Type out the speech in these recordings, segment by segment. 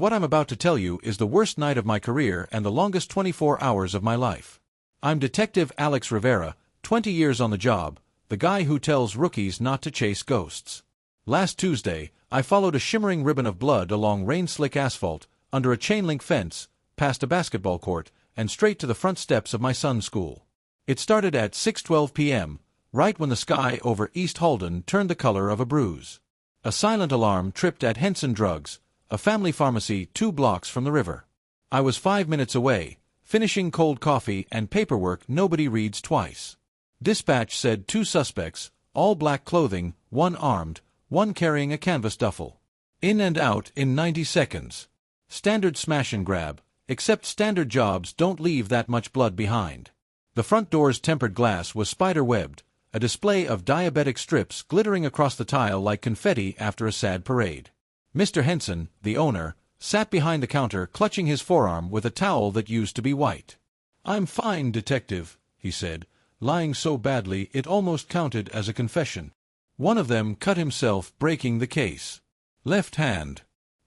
What I'm about to tell you is the worst night of my career and the longest 24 hours of my life. I'm Detective Alex Rivera, 20 years on the job, the guy who tells rookies not to chase ghosts. Last Tuesday, I followed a shimmering ribbon of blood along rain-slick asphalt, under a chain-link fence, past a basketball court, and straight to the front steps of my son's school. It started at 6:12 p.m., right when the sky over East Halden turned the color of a bruise. A silent alarm tripped at Henson Drugs, a family pharmacy 2 blocks from the river. I was 5 minutes away, finishing cold coffee and paperwork nobody reads twice. Dispatch said 2 suspects, all black clothing, 1 armed, 1 carrying a canvas duffel. In and out in 90 seconds. Standard smash and grab, except standard jobs don't leave that much blood behind. The front door's tempered glass was spider-webbed, a display of diabetic strips glittering across the tile like confetti after a sad parade. Mr. Henson, the owner, sat behind the counter clutching his forearm with a towel that used to be white. "I'm fine, detective," he said, lying so badly it almost counted as a confession. "One of them cut himself breaking the case. Left hand.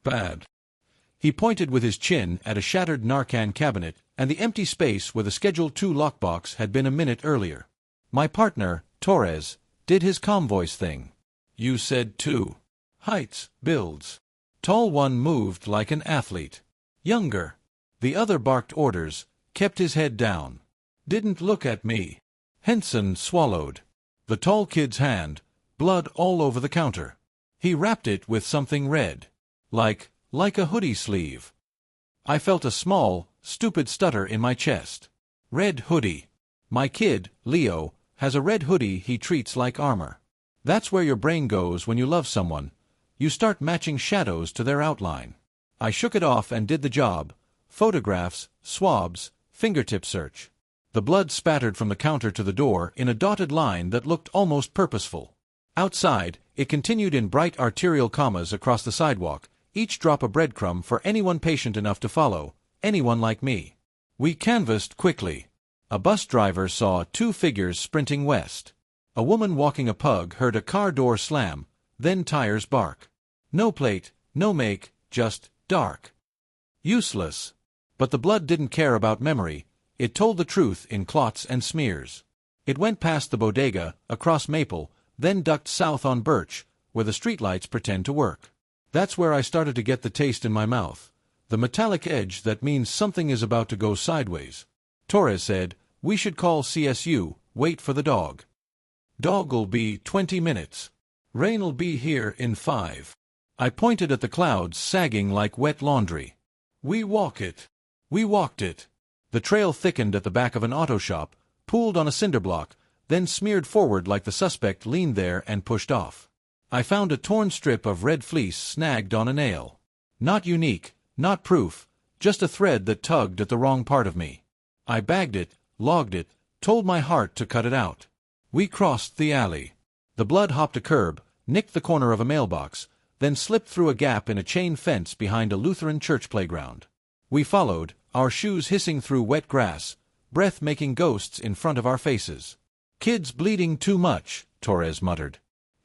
Bad." He pointed with his chin at a shattered Narcan cabinet and the empty space where the Schedule II lockbox had been a minute earlier. My partner, Torres, did his calm voice thing. "You said 2. Heights, builds." Tall one moved like an athlete. Younger. The other barked orders, kept his head down. "Didn't look at me." Henson swallowed. The tall kid's hand, blood all over the counter. He wrapped it with something red. Like a hoodie sleeve. I felt a small, stupid stutter in my chest. Red hoodie. My kid, Leo, has a red hoodie he treats like armor. That's where your brain goes when you love someone. You start matching shadows to their outline. I shook it off and did the job. Photographs, swabs, fingertip search. The blood spattered from the counter to the door in a dotted line that looked almost purposeful. Outside, it continued in bright arterial commas across the sidewalk, each drop a breadcrumb for anyone patient enough to follow, anyone like me. We canvassed quickly. A bus driver saw 2 figures sprinting west. A woman walking a pug heard a car door slam, then tires bark. No plate, no make, just dark. Useless. But the blood didn't care about memory. It told the truth in clots and smears. It went past the bodega, across Maple, then ducked south on Birch, where the streetlights pretend to work. That's where I started to get the taste in my mouth. The metallic edge that means something is about to go sideways. Torres said, "We should call CSU, wait for the dog. Dog'll be 20 minutes. Rain'll be here in 5. I pointed at the clouds sagging like wet laundry. We walked it. The trail thickened at the back of an auto shop, pooled on a cinder block, then smeared forward like the suspect leaned there and pushed off. I found a torn strip of red fleece snagged on a nail. Not unique, not proof, just a thread that tugged at the wrong part of me. I bagged it, logged it, told my heart to cut it out. We crossed the alley. The blood hopped a curb, nicked the corner of a mailbox, then slipped through a gap in a chain fence behind a Lutheran church playground. We followed, our shoes hissing through wet grass, breath making ghosts in front of our faces. "Kid's bleeding too much," Torres muttered.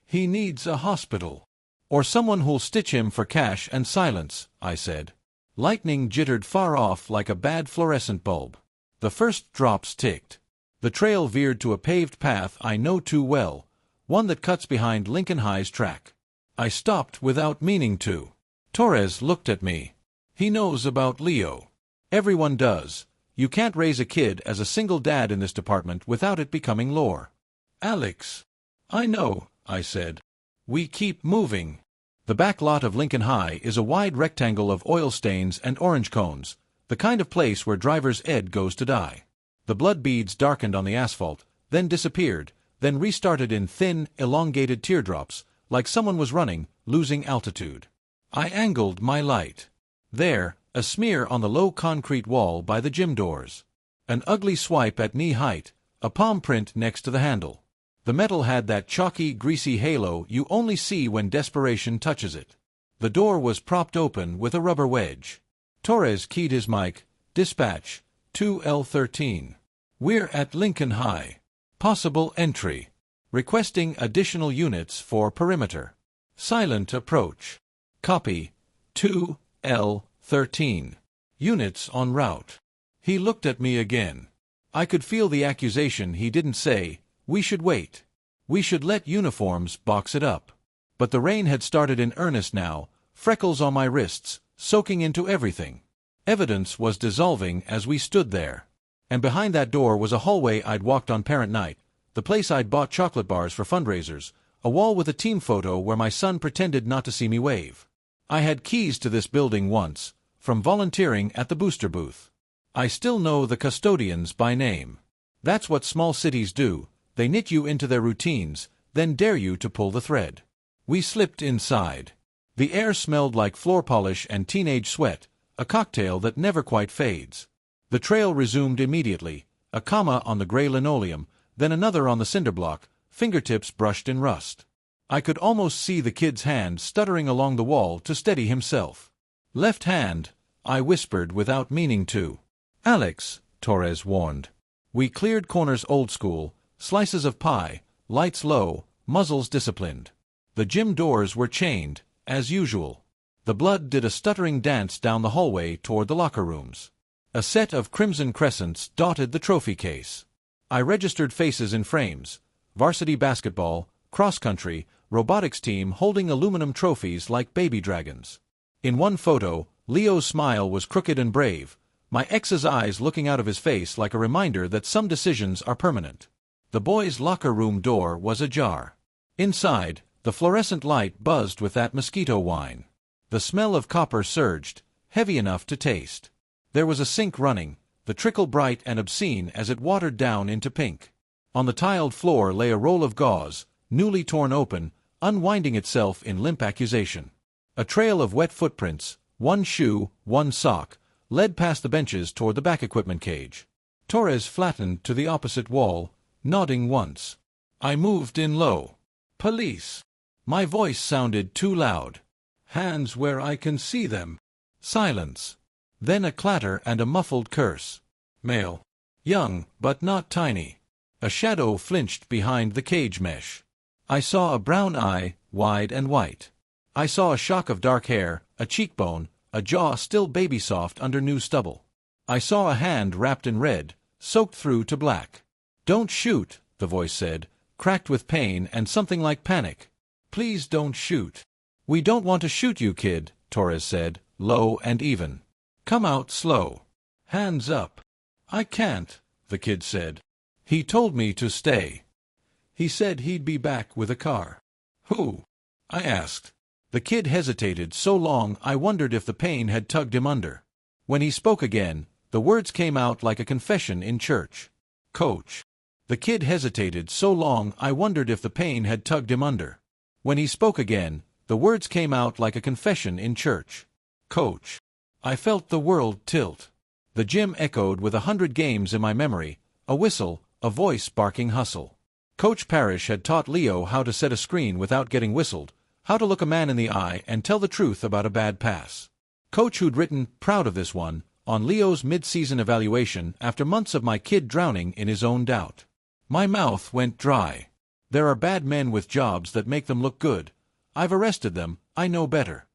"He needs a hospital. Or someone who'll stitch him for cash and silence," I said. Lightning jittered far off like a bad fluorescent bulb. The first drops ticked. The trail veered to a paved path I know too well, one that cuts behind Lincoln High's track. I stopped without meaning to. Torres looked at me. He knows about Leo. Everyone does. You can't raise a kid as a single dad in this department without it becoming lore. "Alex." "I know," I said. We keep moving. The back lot of Lincoln High is a wide rectangle of oil stains and orange cones, the kind of place where driver's ed goes to die. The blood beads darkened on the asphalt, then disappeared, then restarted in thin, elongated teardrops, like someone was running, losing altitude. I angled my light. There, a smear on the low concrete wall by the gym doors. An ugly swipe at knee height, a palm print next to the handle. The metal had that chalky, greasy halo you only see when desperation touches it. The door was propped open with a rubber wedge. Torres keyed his mic. "Dispatch, 2L13. We're at Lincoln High. Possible entry. Requesting additional units for perimeter. Silent approach. Copy, 2L13. 13. Units en route. He looked at me again. I could feel the accusation. He didn't say, "We should wait. We should let uniforms box it up." But the rain had started in earnest now, freckles on my wrists, soaking into everything. Evidence was dissolving as we stood there. And behind that door was a hallway I'd walked on parent night, the place I'd bought chocolate bars for fundraisers, a wall with a team photo where my son pretended not to see me wave. I had keys to this building once, from volunteering at the booster booth. I still know the custodians by name. That's what small cities do. They knit you into their routines, then dare you to pull the thread. We slipped inside. The air smelled like floor polish and teenage sweat, a cocktail that never quite fades. The trail resumed immediately, a comma on the gray linoleum, then another on the cinder block, fingertips brushed in rust. I could almost see the kid's hand stuttering along the wall to steady himself. "Left hand," I whispered without meaning to. "Alex," Torres warned. We cleared corners old school, slices of pie, lights low, muzzles disciplined. The gym doors were chained, as usual. The blood did a stuttering dance down the hallway toward the locker rooms. A set of crimson crescents dotted the trophy case. I registered faces in frames: varsity basketball, cross-country, robotics team holding aluminum trophies like baby dragons. In one photo, Leo's smile was crooked and brave, my ex's eyes looking out of his face like a reminder that some decisions are permanent. The boys' locker room door was ajar. Inside, the fluorescent light buzzed with that mosquito wine. The smell of copper surged, heavy enough to taste. There was a sink running, the trickle bright and obscene as it watered down into pink. On the tiled floor lay a roll of gauze, newly torn open, unwinding itself in limp accusation. A trail of wet footprints, one shoe, one sock, led past the benches toward the back equipment cage. Torres flattened to the opposite wall, nodding once. I moved in low. "Police." My voice sounded too loud. "Hands where I can see them." Silence. Then a clatter and a muffled curse. "Male. Young, but not tiny." A shadow flinched behind the cage mesh. I saw a brown eye, wide and white. I saw a shock of dark hair, a cheekbone, a jaw still baby-soft under new stubble. I saw a hand wrapped in red, soaked through to black. "Don't shoot," the voice said, cracked with pain and something like panic. "Please don't shoot." "We don't want to shoot you, kid," Torres said, low and even. "Come out slow. Hands up." "I can't," the kid said. "He told me to stay. He said he'd be back with a car." "Who?" I asked. The kid hesitated so long I wondered if the pain had tugged him under. When he spoke again, the words came out like a confession in church. "Coach." The kid hesitated so long I wondered if the pain had tugged him under. When he spoke again, the words came out like a confession in church. "Coach." I felt the world tilt. The gym echoed with 100 games in my memory, a whistle, a voice barking hustle. Coach Parrish had taught Leo how to set a screen without getting whistled, how to look a man in the eye and tell the truth about a bad pass. Coach who'd written, proud of this one, on Leo's mid-season evaluation after months of my kid drowning in his own doubt. My mouth went dry. There are bad men with jobs that make them look good. I've arrested them, I know better.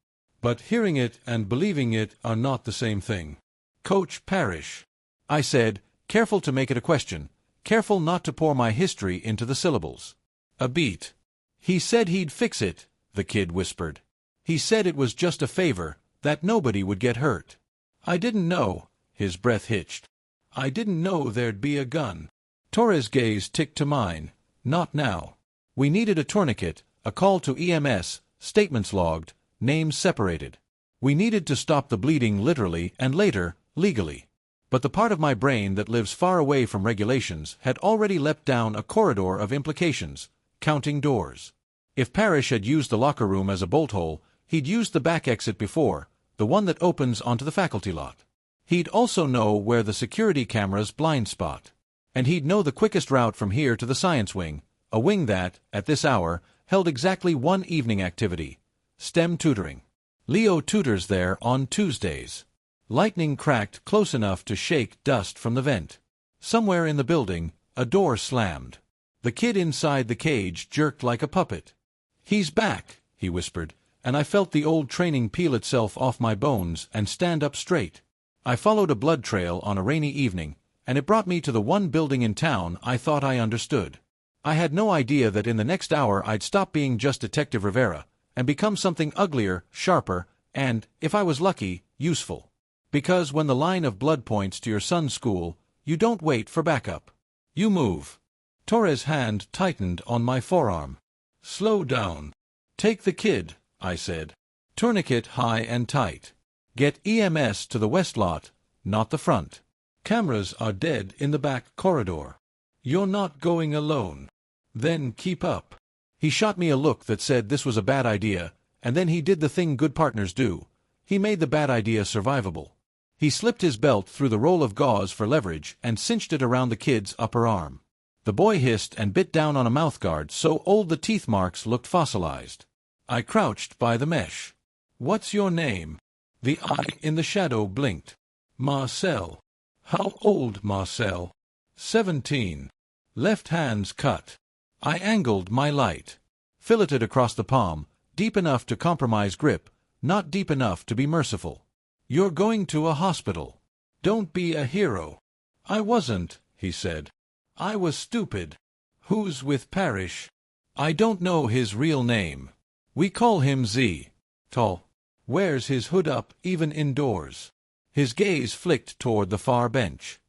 But hearing it and believing it are not the same thing. "Coach Parrish," I said, careful to make it a question, careful not to pour my history into the syllables. "A beat." "He said he'd fix it," the kid whispered. "He said it was just a favor, that nobody would get hurt." "I didn't know," his breath hitched. "I didn't know there'd be a gun." Torres' gaze ticked to mine. "Not now." We needed a tourniquet, a call to EMS, statements logged, names separated. We needed to stop the bleeding literally and later, legally. But the part of my brain that lives far away from regulations had already leapt down a corridor of implications, counting doors. If Parrish had used the locker room as a bolt hole, he'd used the back exit before, the one that opens onto the faculty lot. He'd also know where the security camera's blind spot. And he'd know the quickest route from here to the science wing, a wing that, at this hour, held exactly one evening activity: STEM tutoring. Leo tutors there on Tuesdays. Lightning cracked close enough to shake dust from the vent. Somewhere in the building, a door slammed. The kid inside the cage jerked like a puppet. "He's back," he whispered, and I felt the old training peel itself off my bones and stand up straight. I followed a blood trail on a rainy evening, and it brought me to the one building in town I thought I understood. I had no idea that in the next hour I'd stop being just Detective Rivera and become something uglier, sharper, and, if I was lucky, useful. Because when the line of blood points to your son's school, you don't wait for backup. You move. Torres' hand tightened on my forearm. Slow down. Take the kid, I said. Tourniquet high and tight. Get EMS to the west lot, not the front. Cameras are dead in the back corridor. You're not going alone. Then keep up. He shot me a look that said this was a bad idea, and then he did the thing good partners do. He made the bad idea survivable. He slipped his belt through the roll of gauze for leverage and cinched it around the kid's upper arm. The boy hissed and bit down on a mouthguard so old the teeth marks looked fossilized. I crouched by the mesh. What's your name? The eye in the shadow blinked. Marcel. How old, Marcel? 17. Left hand's cut. I angled my light. Filleted across the palm, deep enough to compromise grip, not deep enough to be merciful. You're going to a hospital. Don't be a hero. I wasn't, he said. I was stupid. Who's with Parrish? I don't know his real name. We call him Z. Tall. Wears his hood up even indoors. His gaze flicked toward the far bench.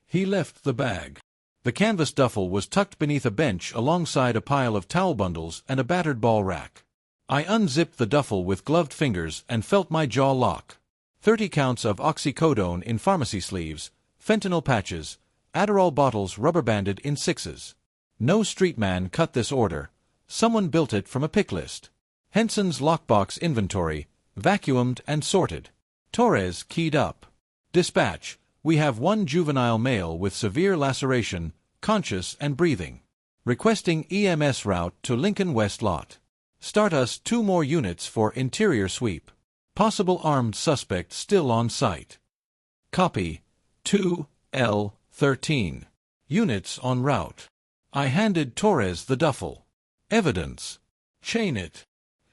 He left the bag. The canvas duffel was tucked beneath a bench alongside a pile of towel bundles and a battered ball rack. I unzipped the duffel with gloved fingers and felt my jaw lock. 30 counts of oxycodone in pharmacy sleeves, fentanyl patches, Adderall bottles rubber-banded in 6s. No street man cut this order. Someone built it from a pick list. Henson's lockbox inventory, vacuumed and sorted. Torres keyed up. Dispatch, we have one juvenile male with severe laceration, conscious and breathing. Requesting EMS route to Lincoln West Lot. Start us 2 more units for interior sweep. Possible armed suspect still on site. Copy. 2L13. Units en route. I handed Torres the duffel. Evidence. Chain it.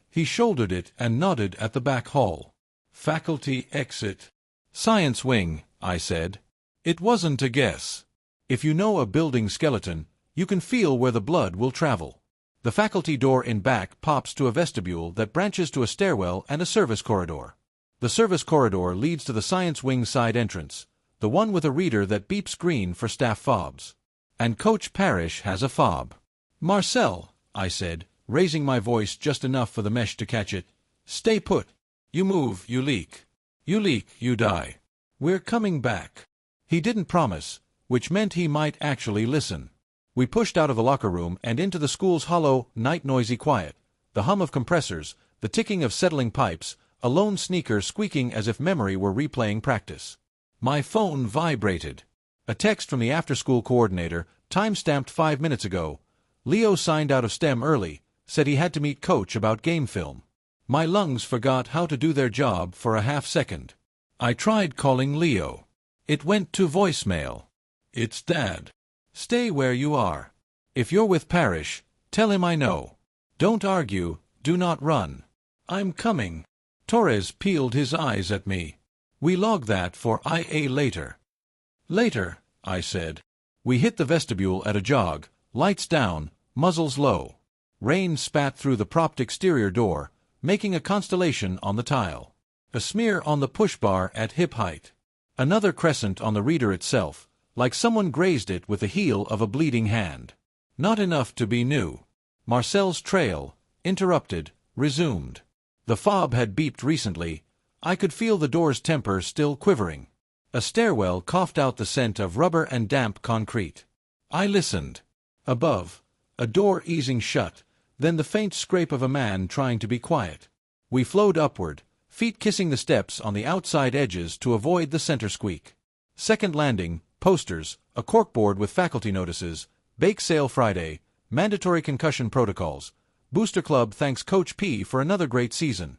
He shouldered it and nodded at the back hall. Faculty exit. Science wing, I said. It wasn't a guess. If you know a building skeleton, you can feel where the blood will travel. The faculty door in back pops to a vestibule that branches to a stairwell and a service corridor. The service corridor leads to the science wing side entrance, the one with a reader that beeps green for staff fobs. And Coach Parrish has a fob. Marcel, I said, raising my voice just enough for the mesh to catch it. Stay put. You move, you leak. You leak, you die. We're coming back. He didn't promise, which meant he might actually listen. We pushed out of the locker room and into the school's hollow, night-noisy quiet, the hum of compressors, the ticking of settling pipes, a lone sneaker squeaking as if memory were replaying practice. My phone vibrated. A text from the after-school coordinator, time-stamped 5 minutes ago. Leo signed out of STEM early, said he had to meet Coach about game film. My lungs forgot how to do their job for a half-second. I tried calling Leo. It went to voicemail. It's Dad. Stay where you are. If you're with Parrish, tell him I know. Don't argue, do not run. I'm coming. Torres peeled his eyes at me. We log that for IA later. Later, I said. We hit the vestibule at a jog, lights down, muzzles low. Rain spat through the propped exterior door, making a constellation on the tile. A smear on the push bar at hip height. Another crescent on the reader itself, like someone grazed it with the heel of a bleeding hand. Not enough to be new. Marcel's trail, interrupted, resumed. The fob had beeped recently. I could feel the door's temper still quivering. A stairwell coughed out the scent of rubber and damp concrete. I listened. Above, a door easing shut, then the faint scrape of a man trying to be quiet. We flowed upward, feet kissing the steps on the outside edges to avoid the center squeak. Second landing, posters, a corkboard with faculty notices, bake sale Friday, mandatory concussion protocols, Booster Club thanks Coach P for another great season.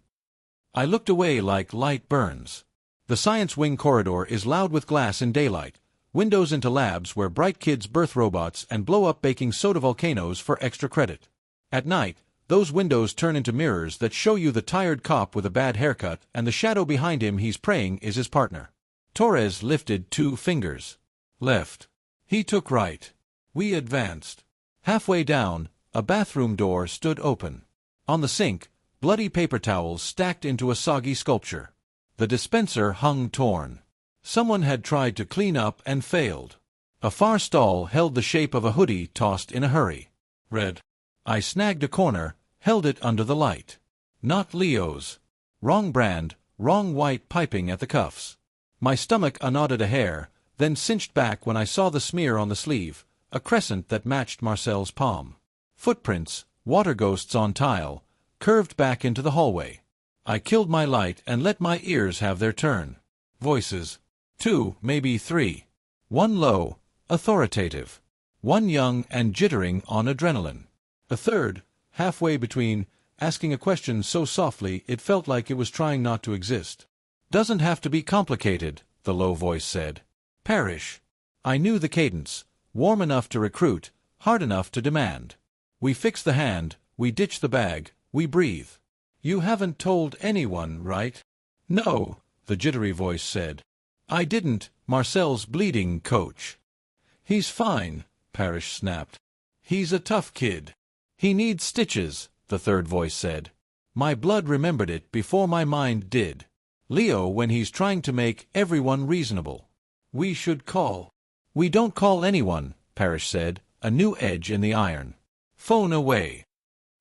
I looked away like light burns. The science wing corridor is loud with glass in daylight, windows into labs where bright kids birth robots and blow up baking soda volcanoes for extra credit. At night, Those windows turn into mirrors that show you the tired cop with a bad haircut, and the shadow behind him he's praying is his partner. Torres lifted 2 fingers. Left. He took right. We advanced. Halfway down, a bathroom door stood open. On the sink, bloody paper towels stacked into a soggy sculpture. The dispenser hung torn. Someone had tried to clean up and failed. A far stall held the shape of a hoodie tossed in a hurry. Red. I snagged a corner, held it under the light. Not Leo's. Wrong brand, wrong white piping at the cuffs. My stomach unknotted a hair, then cinched back when I saw the smear on the sleeve, a crescent that matched Marcel's palm. Footprints, water ghosts on tile, curved back into the hallway. I killed my light and let my ears have their turn. Voices. 2, maybe 3. One low, authoritative. One young and jittering on adrenaline. A third, halfway between, asking a question so softly it felt like it was trying not to exist. Doesn't have to be complicated, the low voice said. Parrish. I knew the cadence, warm enough to recruit, hard enough to demand. We fix the hand, we ditch the bag, we breathe. You haven't told anyone, right? No, the jittery voice said. I didn't, Marcel's bleeding, coach. He's fine, Parrish snapped. He's a tough kid. He needs stitches, the third voice said. My blood remembered it before my mind did. Leo when he's trying to make everyone reasonable. We should call. We don't call anyone, Parrish said, a new edge in the iron. Phone away.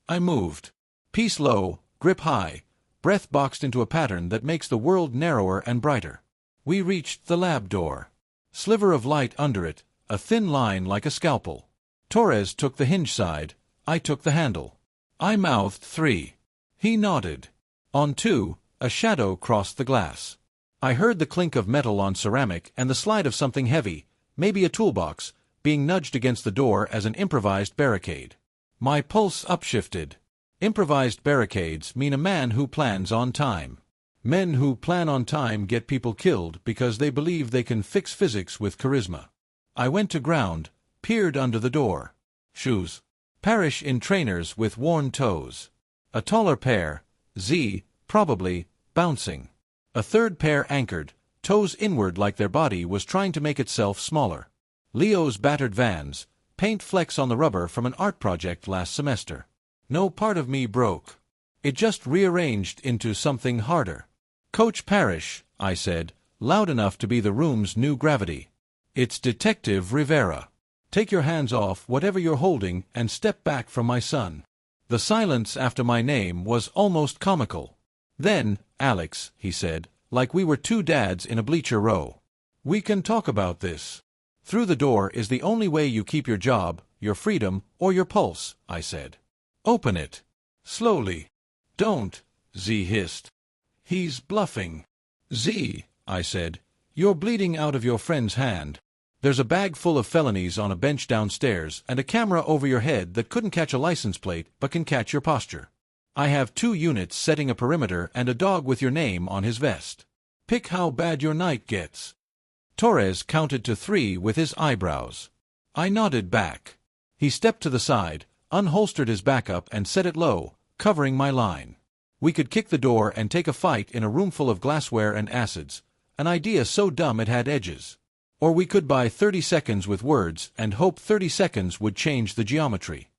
I moved. Piece low, grip high, breath boxed into a pattern that makes the world narrower and brighter. We reached the lab door. Sliver of light under it, a thin line like a scalpel. Torres took the hinge side, I took the handle. I mouthed 3. He nodded. On 2, a shadow crossed the glass. I heard the clink of metal on ceramic and the slide of something heavy, maybe a toolbox, being nudged against the door as an improvised barricade. My pulse upshifted. Improvised barricades mean a man who plans on time. Men who plan on time get people killed because they believe they can fix physics with charisma. I went to ground, peered under the door. Shoes. Parrish in trainers with worn toes. A taller pair, Z, probably, bouncing. A third pair anchored, toes inward like their body was trying to make itself smaller. Leo's battered Vans, paint flecks on the rubber from an art project last semester. No part of me broke. It just rearranged into something harder. Coach Parrish, I said, loud enough to be the room's new gravity. It's Detective Rivera. Take your hands off whatever you're holding and step back from my son. The silence after my name was almost comical. Then, Alex, he said, like we were 2 dads in a bleacher row. We can talk about this. Through the door is the only way you keep your job, your freedom, or your pulse, I said. Open it. Slowly. Don't, Z hissed. He's bluffing. Z, I said, you're bleeding out of your friend's hand. There's a bag full of felonies on a bench downstairs and a camera over your head that couldn't catch a license plate but can catch your posture. I have 2 units setting a perimeter and a dog with your name on his vest. Pick how bad your night gets. Torres counted to 3 with his eyebrows. I nodded back. He stepped to the side, unholstered his backup and set it low, covering my line. We could kick the door and take a fight in a room full of glassware and acids, an idea so dumb it had edges. Or we could buy 30 seconds with words and hope 30 seconds would change the geometry.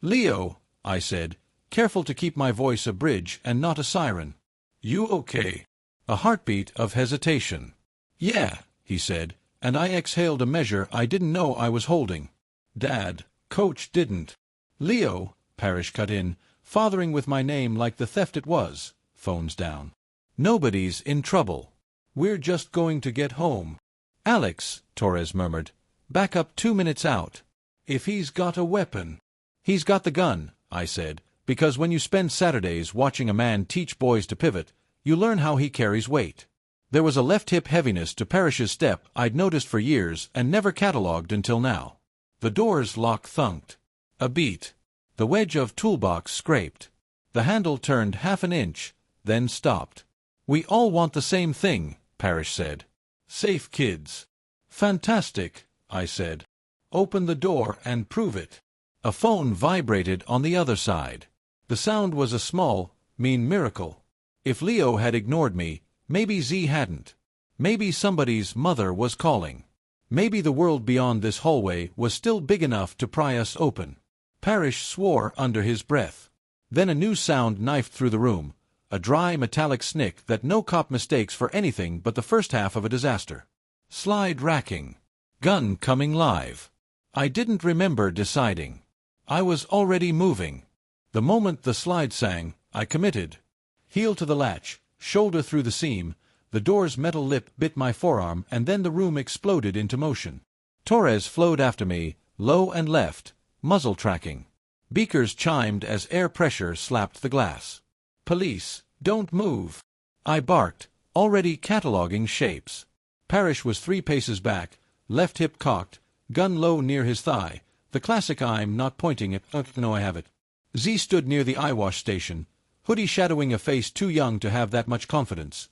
Leo, I said, careful to keep my voice a bridge and not a siren. You okay? A heartbeat of hesitation. Yeah, he said, and I exhaled a measure I didn't know I was holding. Dad, Coach didn't. Leo, Parrish cut in, fathering with my name like the theft it was, phones down. Nobody's in trouble. We're just going to get home. Alex, Torres murmured, back up 2 minutes out. If he's got a weapon. He's got the gun, I said, because when you spend Saturdays watching a man teach boys to pivot, you learn how he carries weight. There was a left hip heaviness to Parrish's step I'd noticed for years and never catalogued until now. The door's lock thunked. A beat. The wedge of toolbox scraped. The handle turned half an inch, then stopped. We all want the same thing, Parrish said. Safe kids. Fantastic, I said. Open the door and prove it. A phone vibrated on the other side. The sound was a small, mean miracle. If Leo had ignored me, maybe Z hadn't. Maybe somebody's mother was calling. Maybe the world beyond this hallway was still big enough to pry us open. Parrish swore under his breath. Then a new sound knifed through the room, a dry metallic snick that no cop mistakes for anything but the first half of a disaster. Slide racking. Gun coming live. I didn't remember deciding. I was already moving. The moment the slide sang, I committed. Heel to the latch, shoulder through the seam, the door's metal lip bit my forearm, and then the room exploded into motion. Torres flowed after me, low and left, muzzle tracking. Beakers chimed as air pressure slapped the glass. "Police, don't move!" I barked, already cataloging shapes. Parrish was 3 paces back, left hip cocked, gun low near his thigh, the classic "I'm not pointing at, no I have it." Z stood near the eyewash station, hoodie shadowing a face too young to have that much confidence.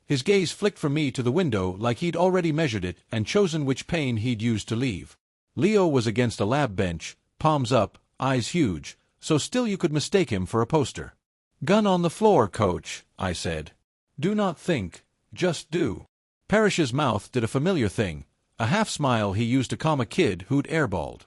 His gaze flicked from me to the window like he'd already measured it and chosen which pane he'd use to leave. Leo was against a lab bench, palms up, eyes huge, so still you could mistake him for a poster. "Gun on the floor, coach," I said. "Do not think, just do." Parrish's mouth did a familiar thing, a half-smile he used to calm a kid who'd airballed.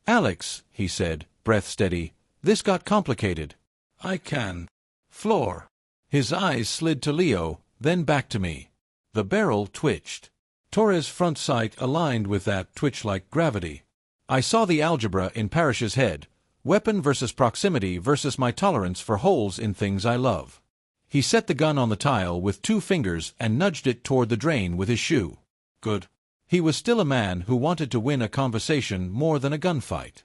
"Alex," he said, breath steady, "this got complicated." "I can." "Floor." His eyes slid to Leo, then back to me. The barrel twitched. Torres' front sight aligned with that twitch like gravity. I saw the algebra in Parrish's head, weapon versus proximity versus my tolerance for holes in things I love. He set the gun on the tile with 2 fingers and nudged it toward the drain with his shoe. Good. He was still a man who wanted to win a conversation more than a gunfight.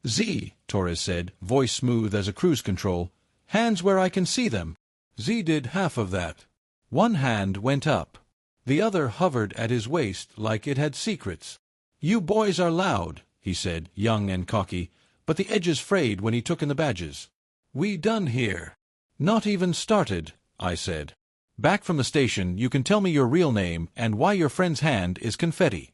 "Z," Torres said, voice smooth as a cruise control, "hands where I can see them." Z did half of that. One hand went up. The other hovered at his waist like it had secrets. "You boys are loud," he said, young and cocky, but the edges frayed when he took in the badges. "We done here." "Not even started," I said. "Back from the station you can tell me your real name and why your friend's hand is confetti."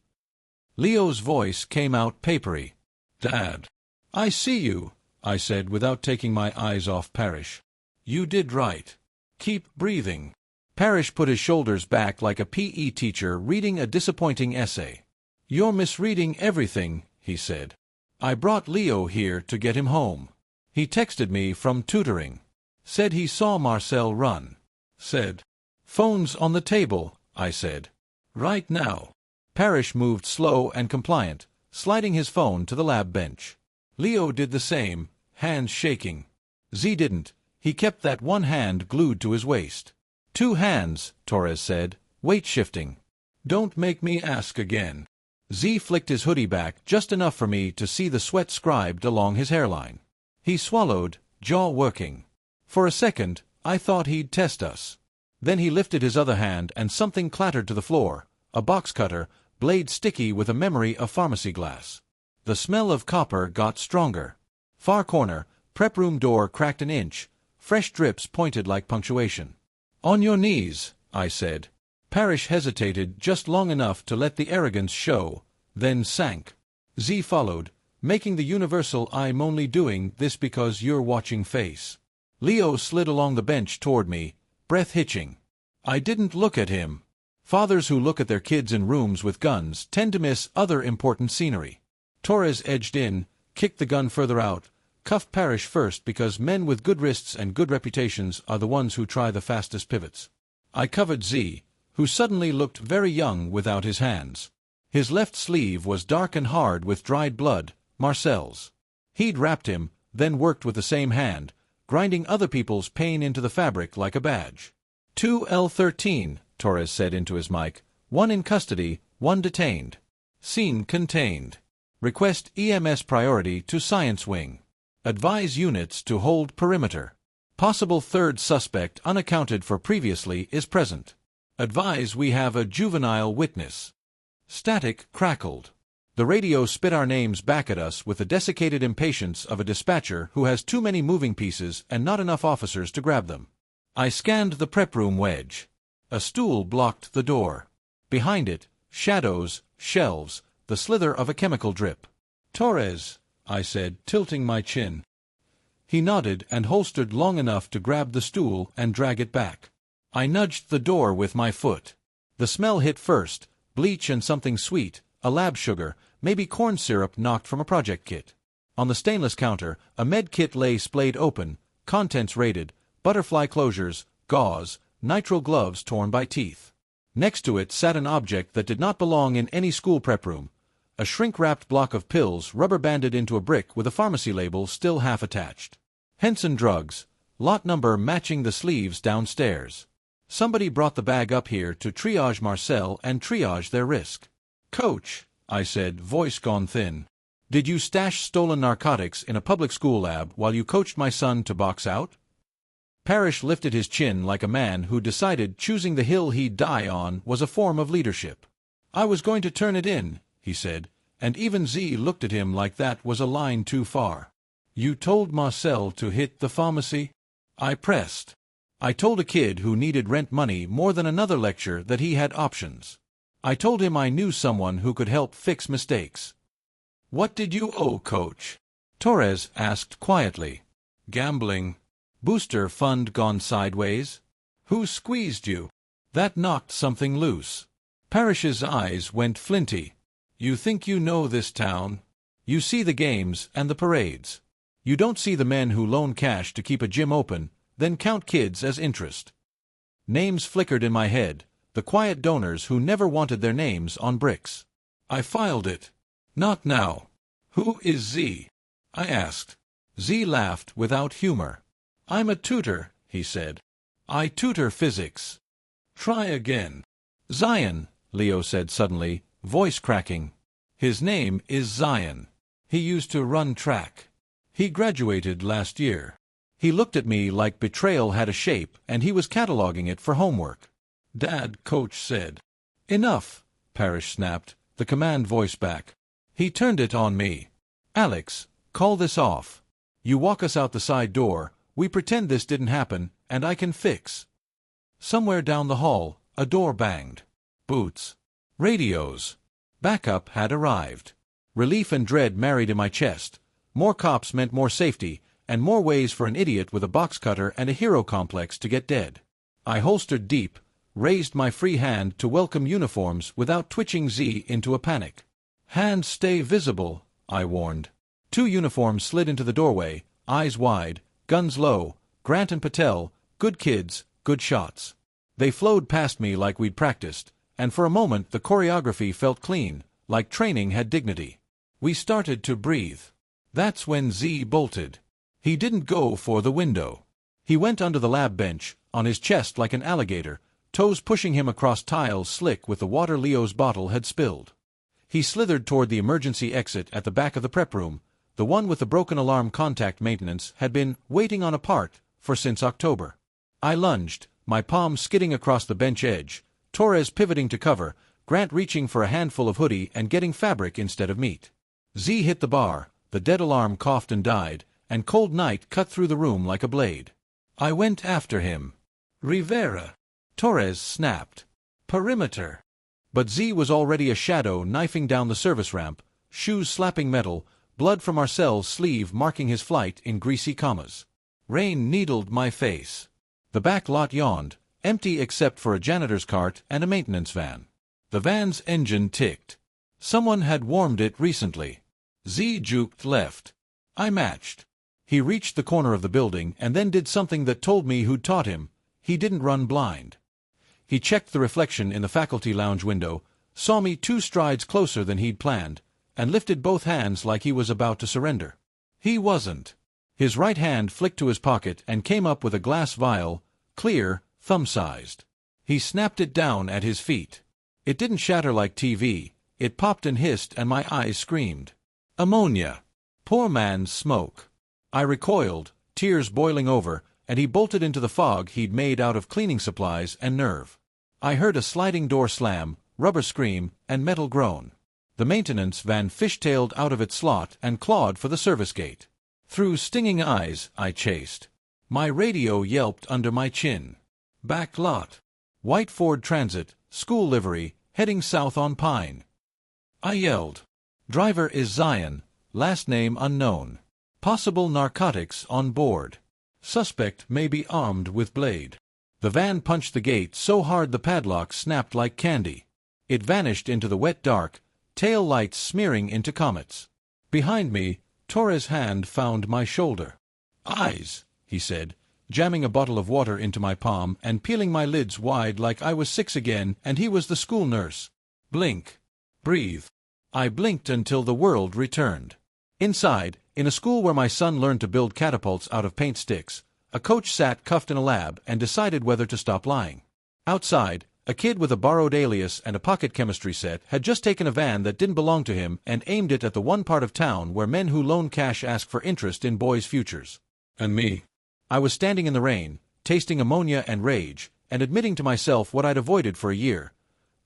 Leo's voice came out papery. "Dad." "I see you," I said without taking my eyes off Parrish. "You did right. Keep breathing." Parrish put his shoulders back like a PE teacher reading a disappointing essay. "You're misreading everything," he said. "I brought Leo here to get him home. He texted me from tutoring. Said he saw Marcel run. Said, 'Phone's on the table,' I said. 'Right now.'" Parrish moved slow and compliant, sliding his phone to the lab bench. Leo did the same, hands shaking. Z didn't. He kept that one hand glued to his waist. "2 hands," Torres said, weight shifting. "Don't make me ask again." Z flicked his hoodie back just enough for me to see the sweat scribed along his hairline. He swallowed, jaw working. For a second, I thought he'd test us. Then he lifted his other hand and something clattered to the floor, a box cutter, blade sticky with a memory of pharmacy glass. The smell of copper got stronger. Far corner, prep room door cracked an inch, fresh drips pointed like punctuation. "On your knees," I said. Parrish hesitated just long enough to let the arrogance show, then sank. Z followed, making the universal "I'm only doing this because you're watching" face. Leo slid along the bench toward me, breath hitching. I didn't look at him. Fathers who look at their kids in rooms with guns tend to miss other important scenery. Torres edged in, kicked the gun further out, cuffed Parrish first because men with good wrists and good reputations are the ones who try the fastest pivots. I covered Z, who suddenly looked very young without his hands. His left sleeve was dark and hard with dried blood, Marcel's. He'd wrapped him, then worked with the same hand, grinding other people's pain into the fabric like a badge. 2L13, Torres said into his mic. 1 in custody, 1 detained. Scene contained. Request EMS priority to Science Wing. Advise units to hold perimeter. Possible third suspect unaccounted for previously is present. Advise we have a juvenile witness. Static crackled. The radio spit our names back at us with the desiccated impatience of a dispatcher who has too many moving pieces and not enough officers to grab them. I scanned the prep room wedge. A stool blocked the door. Behind it, shadows, shelves, the slither of a chemical drip. "Torres," I said, tilting my chin. He nodded and holstered long enough to grab the stool and drag it back. I nudged the door with my foot. The smell hit first, bleach and something sweet, a lab sugar, maybe corn syrup knocked from a project kit. On the stainless counter, a med kit lay splayed open, contents raided, butterfly closures, gauze, nitrile gloves torn by teeth. Next to it sat an object that did not belong in any school prep room, a shrink-wrapped block of pills rubber-banded into a brick with a pharmacy label still half attached. Henson Drugs, lot number matching the sleeves downstairs. Somebody brought the bag up here to triage Marcel and triage their risk. "Coach," I said, voice gone thin. "Did you stash stolen narcotics in a public school lab while you coached my son to box out?" Parrish lifted his chin like a man who decided choosing the hill he'd die on was a form of leadership. "I was going to turn it in," he said, and even Z looked at him like that was a line too far. "You told Marcel to hit the pharmacy?" I pressed. "I told a kid who needed rent money more than another lecture that he had options. I told him I knew someone who could help fix mistakes." "What did you owe, Coach?" Torres asked quietly. "Gambling. Booster fund gone sideways." "Who squeezed you?" "That knocked something loose." Parrish's eyes went flinty. "You think you know this town? You see the games and the parades. You don't see the men who loan cash to keep a gym open, then count kids as interest." Names flickered in my head, the quiet donors who never wanted their names on bricks. I filed it. "Not now." "Who is Z?" I asked. Z laughed without humor. "I'm a tutor," he said. "I tutor physics." "Try again." "Zion," Leo said suddenly, voice cracking. "His name is Zion. He used to run track. He graduated last year." He looked at me like betrayal had a shape and he was cataloging it for homework. "Dad," Coach said. "Enough," Parrish snapped, the command voice back. He turned it on me. "Alex, call this off. You walk us out the side door, we pretend this didn't happen, and I can fix." Somewhere down the hall, a door banged. Boots. Radios. Backup had arrived. Relief and dread married in my chest. More cops meant more safety, and more ways for an idiot with a box cutter and a hero complex to get dead. I holstered deep, raised my free hand to welcome uniforms without twitching Z into a panic. "Hands stay visible," I warned. 2 uniforms slid into the doorway, eyes wide, guns low, Grant and Patel, good kids, good shots. They flowed past me like we'd practiced, and for a moment the choreography felt clean, like training had dignity. We started to breathe. That's when Z bolted. He didn't go for the window. He went under the lab bench, on his chest like an alligator, toes pushing him across tiles slick with the water Leo's bottle had spilled. He slithered toward the emergency exit at the back of the prep room. The one with the broken alarm contact maintenance had been waiting on a part for since October. I lunged, my palm skidding across the bench edge, Torres pivoting to cover, Grant reaching for a handful of hoodie and getting fabric instead of meat. Z hit the bar, the dead alarm coughed and died, and cold night cut through the room like a blade. I went after him. "Rivera!" Torres snapped. "Perimeter!" But Z was already a shadow knifing down the service ramp, shoes slapping metal, blood from Marcel's sleeve marking his flight in greasy commas. Rain needled my face. The back lot yawned, empty except for a janitor's cart and a maintenance van. The van's engine ticked. Someone had warmed it recently. Z juked left. I matched. He reached the corner of the building and then did something that told me who'd taught him. He didn't run blind. He checked the reflection in the faculty lounge window, saw me 2 strides closer than he'd planned, and lifted both hands like he was about to surrender. He wasn't. His right hand flicked to his pocket and came up with a glass vial, clear, thumb-sized. He snapped it down at his feet. It didn't shatter like TV. It popped and hissed and my eyes screamed. Ammonia. Poor man's smoke. I recoiled, tears boiling over, and he bolted into the fog he'd made out of cleaning supplies and nerve. I heard a sliding door slam, rubber scream, and metal groan. The maintenance van fishtailed out of its slot and clawed for the service gate. Through stinging eyes, I chased. My radio yelped under my chin. Back lot. White Ford Transit, school livery, heading south on Pine. I yelled. Driver is Zion, last name unknown. Possible narcotics on board. Suspect may be armed with blade. The van punched the gate so hard the padlock snapped like candy. It vanished into the wet dark, tail lights smearing into comets. Behind me, Torres' hand found my shoulder. "Eyes," he said, jamming a bottle of water into my palm and peeling my lids wide like I was 6 again and he was the school nurse. "Blink. Breathe." I blinked until the world returned. Inside, in a school where my son learned to build catapults out of paint sticks, a coach sat cuffed in a lab and decided whether to stop lying. Outside, a kid with a borrowed alias and a pocket chemistry set had just taken a van that didn't belong to him and aimed it at the one part of town where men who loan cash ask for interest in boys' futures. And me. I was standing in the rain, tasting ammonia and rage, and admitting to myself what I'd avoided for a year.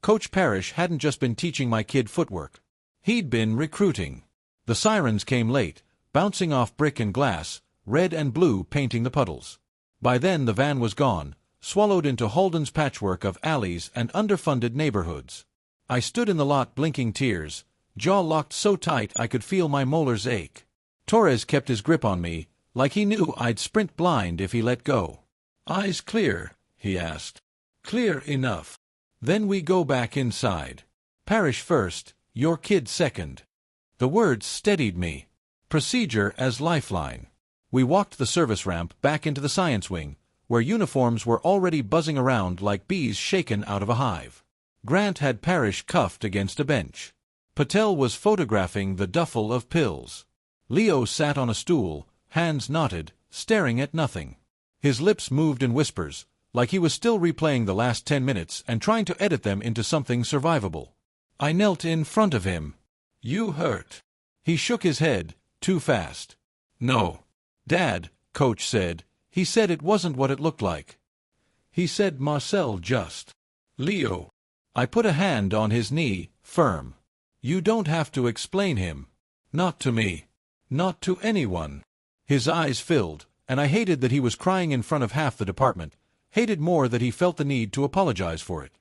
Coach Parrish hadn't just been teaching my kid footwork. He'd been recruiting. The sirens came late, bouncing off brick and glass, red and blue painting the puddles. By then the van was gone, swallowed into Holden's patchwork of alleys and underfunded neighborhoods. I stood in the lot blinking tears, jaw locked so tight I could feel my molars ache. Torres kept his grip on me, like he knew I'd sprint blind if he let go. "Eyes clear?" he asked. "Clear enough. Then we go back inside. Parrish first, your kid second." The words steadied me. Procedure as lifeline. We walked the service ramp back into the science wing, where uniforms were already buzzing around like bees shaken out of a hive. Grant had Parrish cuffed against a bench. Patel was photographing the duffel of pills. Leo sat on a stool, hands knotted, staring at nothing. His lips moved in whispers, like he was still replaying the last 10 minutes and trying to edit them into something survivable. I knelt in front of him. "You hurt." He shook his head, too fast. "No. Dad," Coach said. "He said it wasn't what it looked like. He said Marcel just." "Leo." I put a hand on his knee, firm. "You don't have to explain him. Not to me. Not to anyone." His eyes filled, and I hated that he was crying in front of half the department, hated more that he felt the need to apologize for it.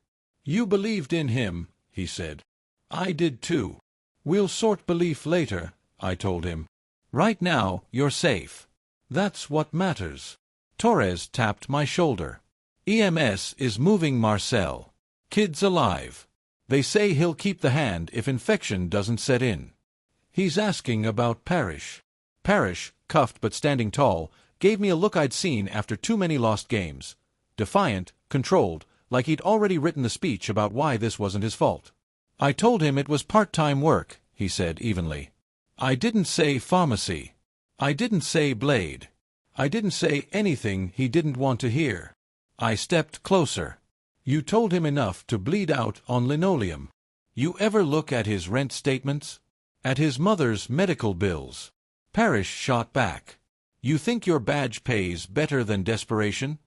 "You believed in him," he said. "I did too. We'll sort belief later," I told him. "Right now, you're safe. That's what matters." Torres tapped my shoulder. "EMS is moving Marcel. Kid's alive. They say he'll keep the hand if infection doesn't set in. He's asking about Parrish." Parrish, cuffed but standing tall, gave me a look I'd seen after too many lost games. Defiant, controlled, like he'd already written the speech about why this wasn't his fault. "I told him it was part-time work," he said evenly. "I didn't say pharmacy. I didn't say blade. I didn't say anything he didn't want to hear." I stepped closer. "You told him enough to bleed out on linoleum. You ever look at his rent statements? At his mother's medical bills?" Parrish shot back. "You think your badge pays better than desperation?"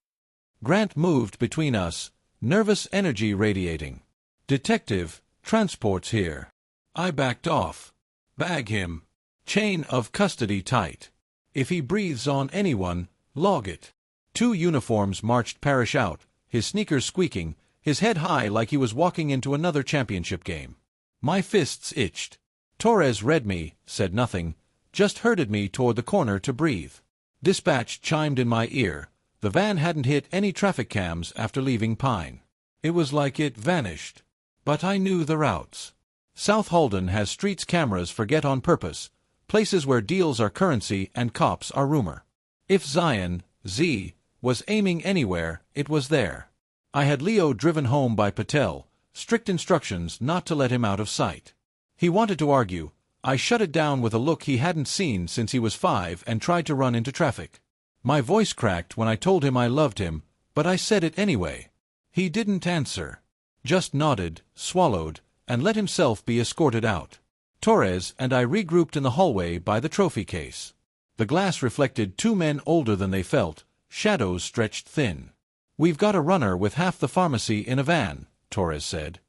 Grant moved between us, nervous energy radiating. "Detective, transport's here." I backed off. "Bag him. Chain of custody tight. If he breathes on anyone, log it." 2 uniforms marched Parrish out, his sneakers squeaking, his head high like he was walking into another championship game. My fists itched. Torres read me, said nothing, just herded me toward the corner to breathe. Dispatch chimed in my ear. The van hadn't hit any traffic cams after leaving Pine. It was like it vanished. But I knew the routes. South Holden has streets cameras for get on purpose, places where deals are currency and cops are rumor. If Zion, Z, was aiming anywhere, it was there. I had Leo driven home by Patel, strict instructions not to let him out of sight. He wanted to argue. I shut it down with a look he hadn't seen since he was 5 and tried to run into traffic. My voice cracked when I told him I loved him, but I said it anyway. He didn't answer. Just nodded, swallowed, and let himself be escorted out. Torres and I regrouped in the hallway by the trophy case. The glass reflected 2 men older than they felt, shadows stretched thin. "We've got a runner with half the pharmacy in a van," Torres said.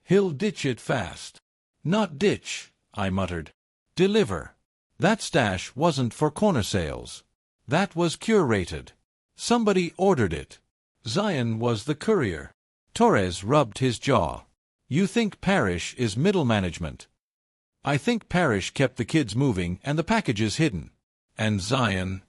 "He'll ditch it fast." "Not ditch," I muttered. "Deliver." That stash wasn't for corner sales. That was curated. Somebody ordered it. Zion was the courier. Torres rubbed his jaw. "You think Parrish is middle management?" "I think Parrish kept the kids moving and the packages hidden." And Zion?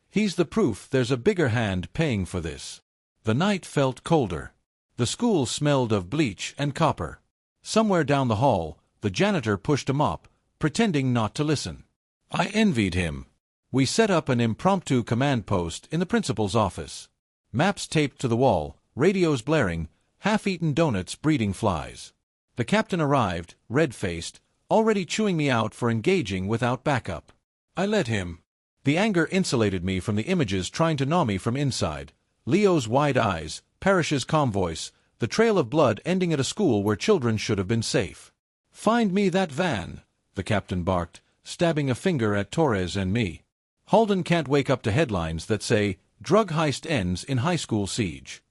He's the proof there's a bigger hand paying for this. The night felt colder. The school smelled of bleach and copper. Somewhere down the hall, the janitor pushed a mop, pretending not to listen. I envied him. We set up an impromptu command post in the principal's office. Maps taped to the wall, radios blaring, half-eaten donuts breeding flies. The captain arrived, red-faced, already chewing me out for engaging without backup. I let him. The anger insulated me from the images trying to gnaw me from inside. Leo's wide eyes, Parrish's calm voice, the trail of blood ending at a school where children should have been safe. "Find me that van," the captain barked, stabbing a finger at Torres and me. Halden can't wake up to headlines that say, "Drug heist ends in high school siege."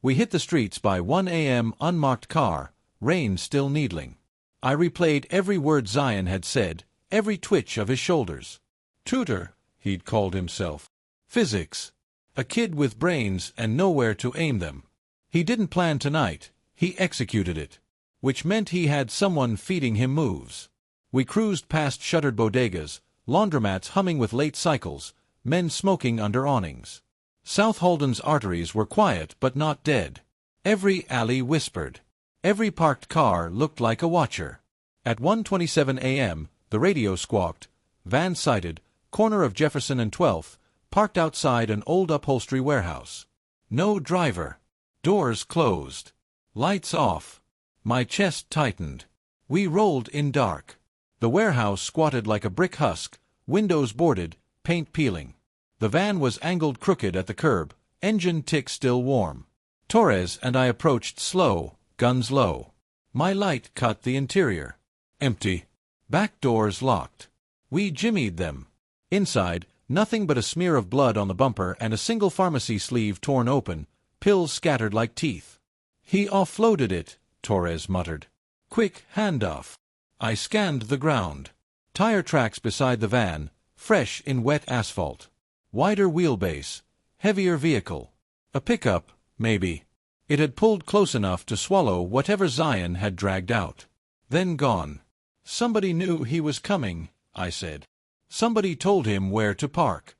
We hit the streets by 1 a.m. unmarked car, rain still needling. I replayed every word Zion had said, every twitch of his shoulders. Tutor, he'd called himself. Physics. A kid with brains and nowhere to aim them. He didn't plan tonight, he executed it. Which meant he had someone feeding him moves. We cruised past shuttered bodegas, laundromats humming with late cycles, men smoking under awnings. South Halden's arteries were quiet but not dead. Every alley whispered. Every parked car looked like a watcher. At 1:27 a.m., the radio squawked. Van sighted, corner of Jefferson and 12th, parked outside an old upholstery warehouse. No driver. Doors closed. Lights off. My chest tightened. We rolled in dark. The warehouse squatted like a brick husk, windows boarded, paint peeling. The van was angled crooked at the curb, engine tick still warm. Torres and I approached slow, guns low. My light cut the interior. Empty. Back doors locked. We jimmied them. Inside, nothing but a smear of blood on the bumper and a single pharmacy sleeve torn open, pills scattered like teeth. "He offloaded it," Torres muttered. "Quick handoff." I scanned the ground. Tire tracks beside the van, fresh in wet asphalt. Wider wheelbase. Heavier vehicle. A pickup, maybe. It had pulled close enough to swallow whatever Zion had dragged out. Then gone. "Somebody knew he was coming," I said. "Somebody told him where to park."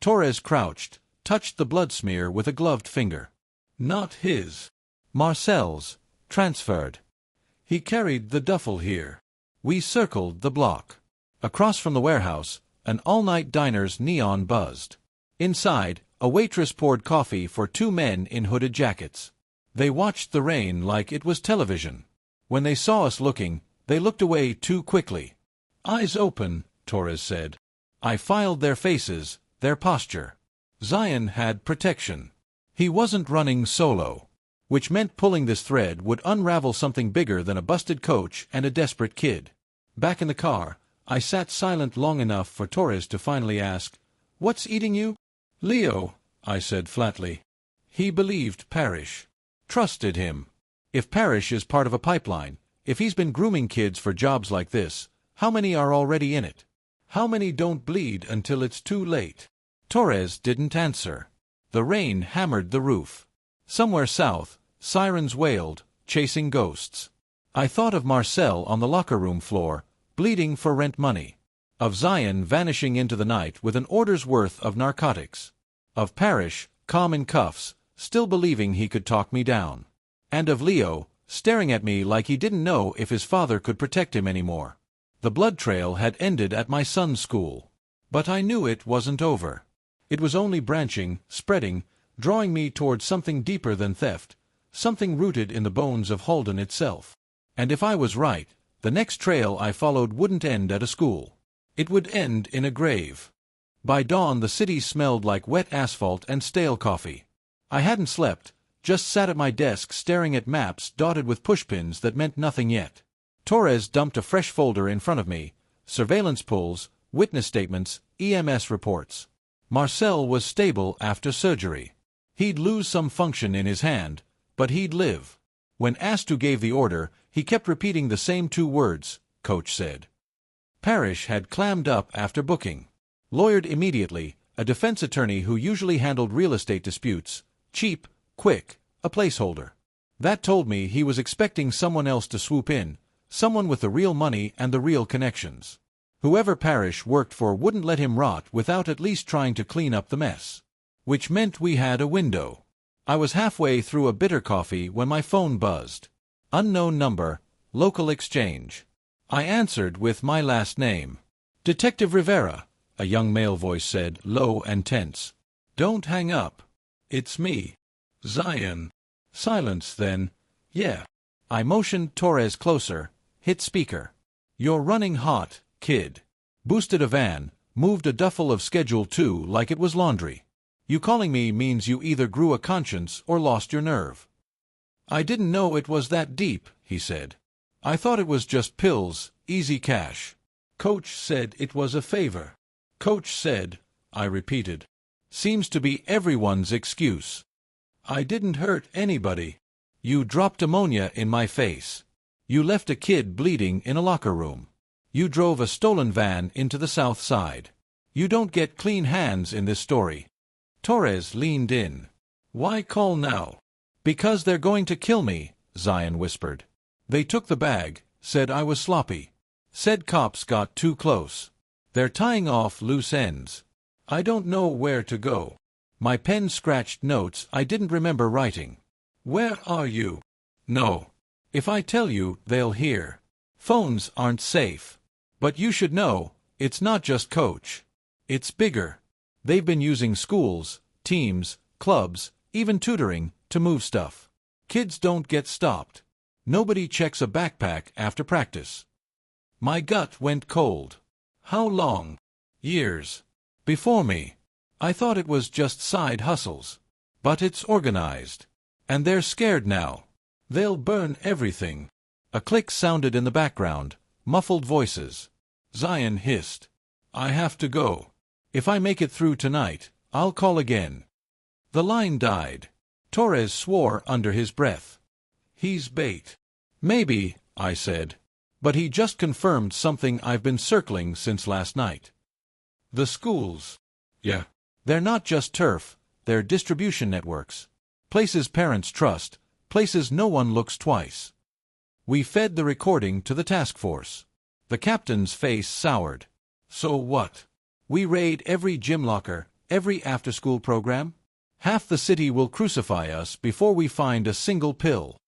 Torres crouched, touched the blood smear with a gloved finger. "Not his. Marcel's. Transferred. He carried the duffel here." We circled the block. Across from the warehouse, an all-night diner's neon buzzed. Inside, a waitress poured coffee for two men in hooded jackets. They watched the rain like it was television. When they saw us looking, they looked away too quickly. "Eyes open," Torres said. I filed their faces, their posture. Zion had protection. He wasn't running solo. Which meant pulling this thread would unravel something bigger than a busted coach and a desperate kid. Back in the car, I sat silent long enough for Torres to finally ask, "What's eating you?" "Leo," I said flatly. He believed Parrish. Trusted him. If Parrish is part of a pipeline, if he's been grooming kids for jobs like this, how many are already in it? How many don't bleed until it's too late? Torres didn't answer. The rain hammered the roof. Somewhere south, sirens wailed, chasing ghosts. I thought of Marcel on the locker room floor, bleeding for rent money. Of Zion vanishing into the night with an order's worth of narcotics. Of Parrish, calm in cuffs, still believing he could talk me down. And of Leo, staring at me like he didn't know if his father could protect him anymore. The blood trail had ended at my son's school. But I knew it wasn't over. It was only branching, spreading, drawing me towards something deeper than theft, something rooted in the bones of Halden itself. And if I was right, the next trail I followed wouldn't end at a school. It would end in a grave. By dawn the city smelled like wet asphalt and stale coffee. I hadn't slept, just sat at my desk staring at maps dotted with pushpins that meant nothing yet. Torres dumped a fresh folder in front of me, surveillance pulls, witness statements, EMS reports. Marcel was stable after surgery. He'd lose some function in his hand, but he'd live. When asked who gave the order, he kept repeating the same two words, Coach said. Parrish had clammed up after booking. Lawyered immediately, a defense attorney who usually handled real estate disputes. Cheap, quick, a placeholder. That told me he was expecting someone else to swoop in, someone with the real money and the real connections. Whoever Parrish worked for wouldn't let him rot without at least trying to clean up the mess. Which meant we had a window. I was halfway through a bitter coffee when my phone buzzed. Unknown number, local exchange. I answered with my last name. "Detective Rivera," a young male voice said, low and tense. "Don't hang up. It's me. Zion." Silence then. "Yeah." I motioned Torres closer, hit speaker. "You're running hot, kid." Boosted a van, moved a duffel of Schedule 2 like it was laundry. "You calling me means you either grew a conscience or lost your nerve." "I didn't know it was that deep," he said. "I thought it was just pills, easy cash." "Coach said it was a favor." "Coach said," I repeated. "Seems to be everyone's excuse." "I didn't hurt anybody." "You dropped ammonia in my face. You left a kid bleeding in a locker room. You drove a stolen van into the South Side. You don't get clean hands in this story." Torres leaned in. "Why call now?" "Because they're going to kill me," Zion whispered. "They took the bag, said I was sloppy. Said cops got too close. They're tying off loose ends. I don't know where to go." My pen scratched notes I didn't remember writing. "Where are you?" "No. If I tell you, they'll hear. Phones aren't safe. But you should know, it's not just Coach. It's bigger. They've been using schools, teams, clubs, even tutoring, to move stuff. Kids don't get stopped. Nobody checks a backpack after practice." My gut went cold. "How long?" "Years. Before me. I thought it was just side hustles. But it's organized. And they're scared now. They'll burn everything." A click sounded in the background, muffled voices. Zion hissed. "I have to go. If I make it through tonight, I'll call again." The line died. Torres swore under his breath. "He's bait." "Maybe," I said. "But he just confirmed something I've been circling since last night. The schools. Yeah. They're not just turf, they're distribution networks. Places parents trust, places no one looks twice." We fed the recording to the task force. The captain's face soured. "So what? We raid every gym locker, every after-school program? Half the city will crucify us before we find a single pill."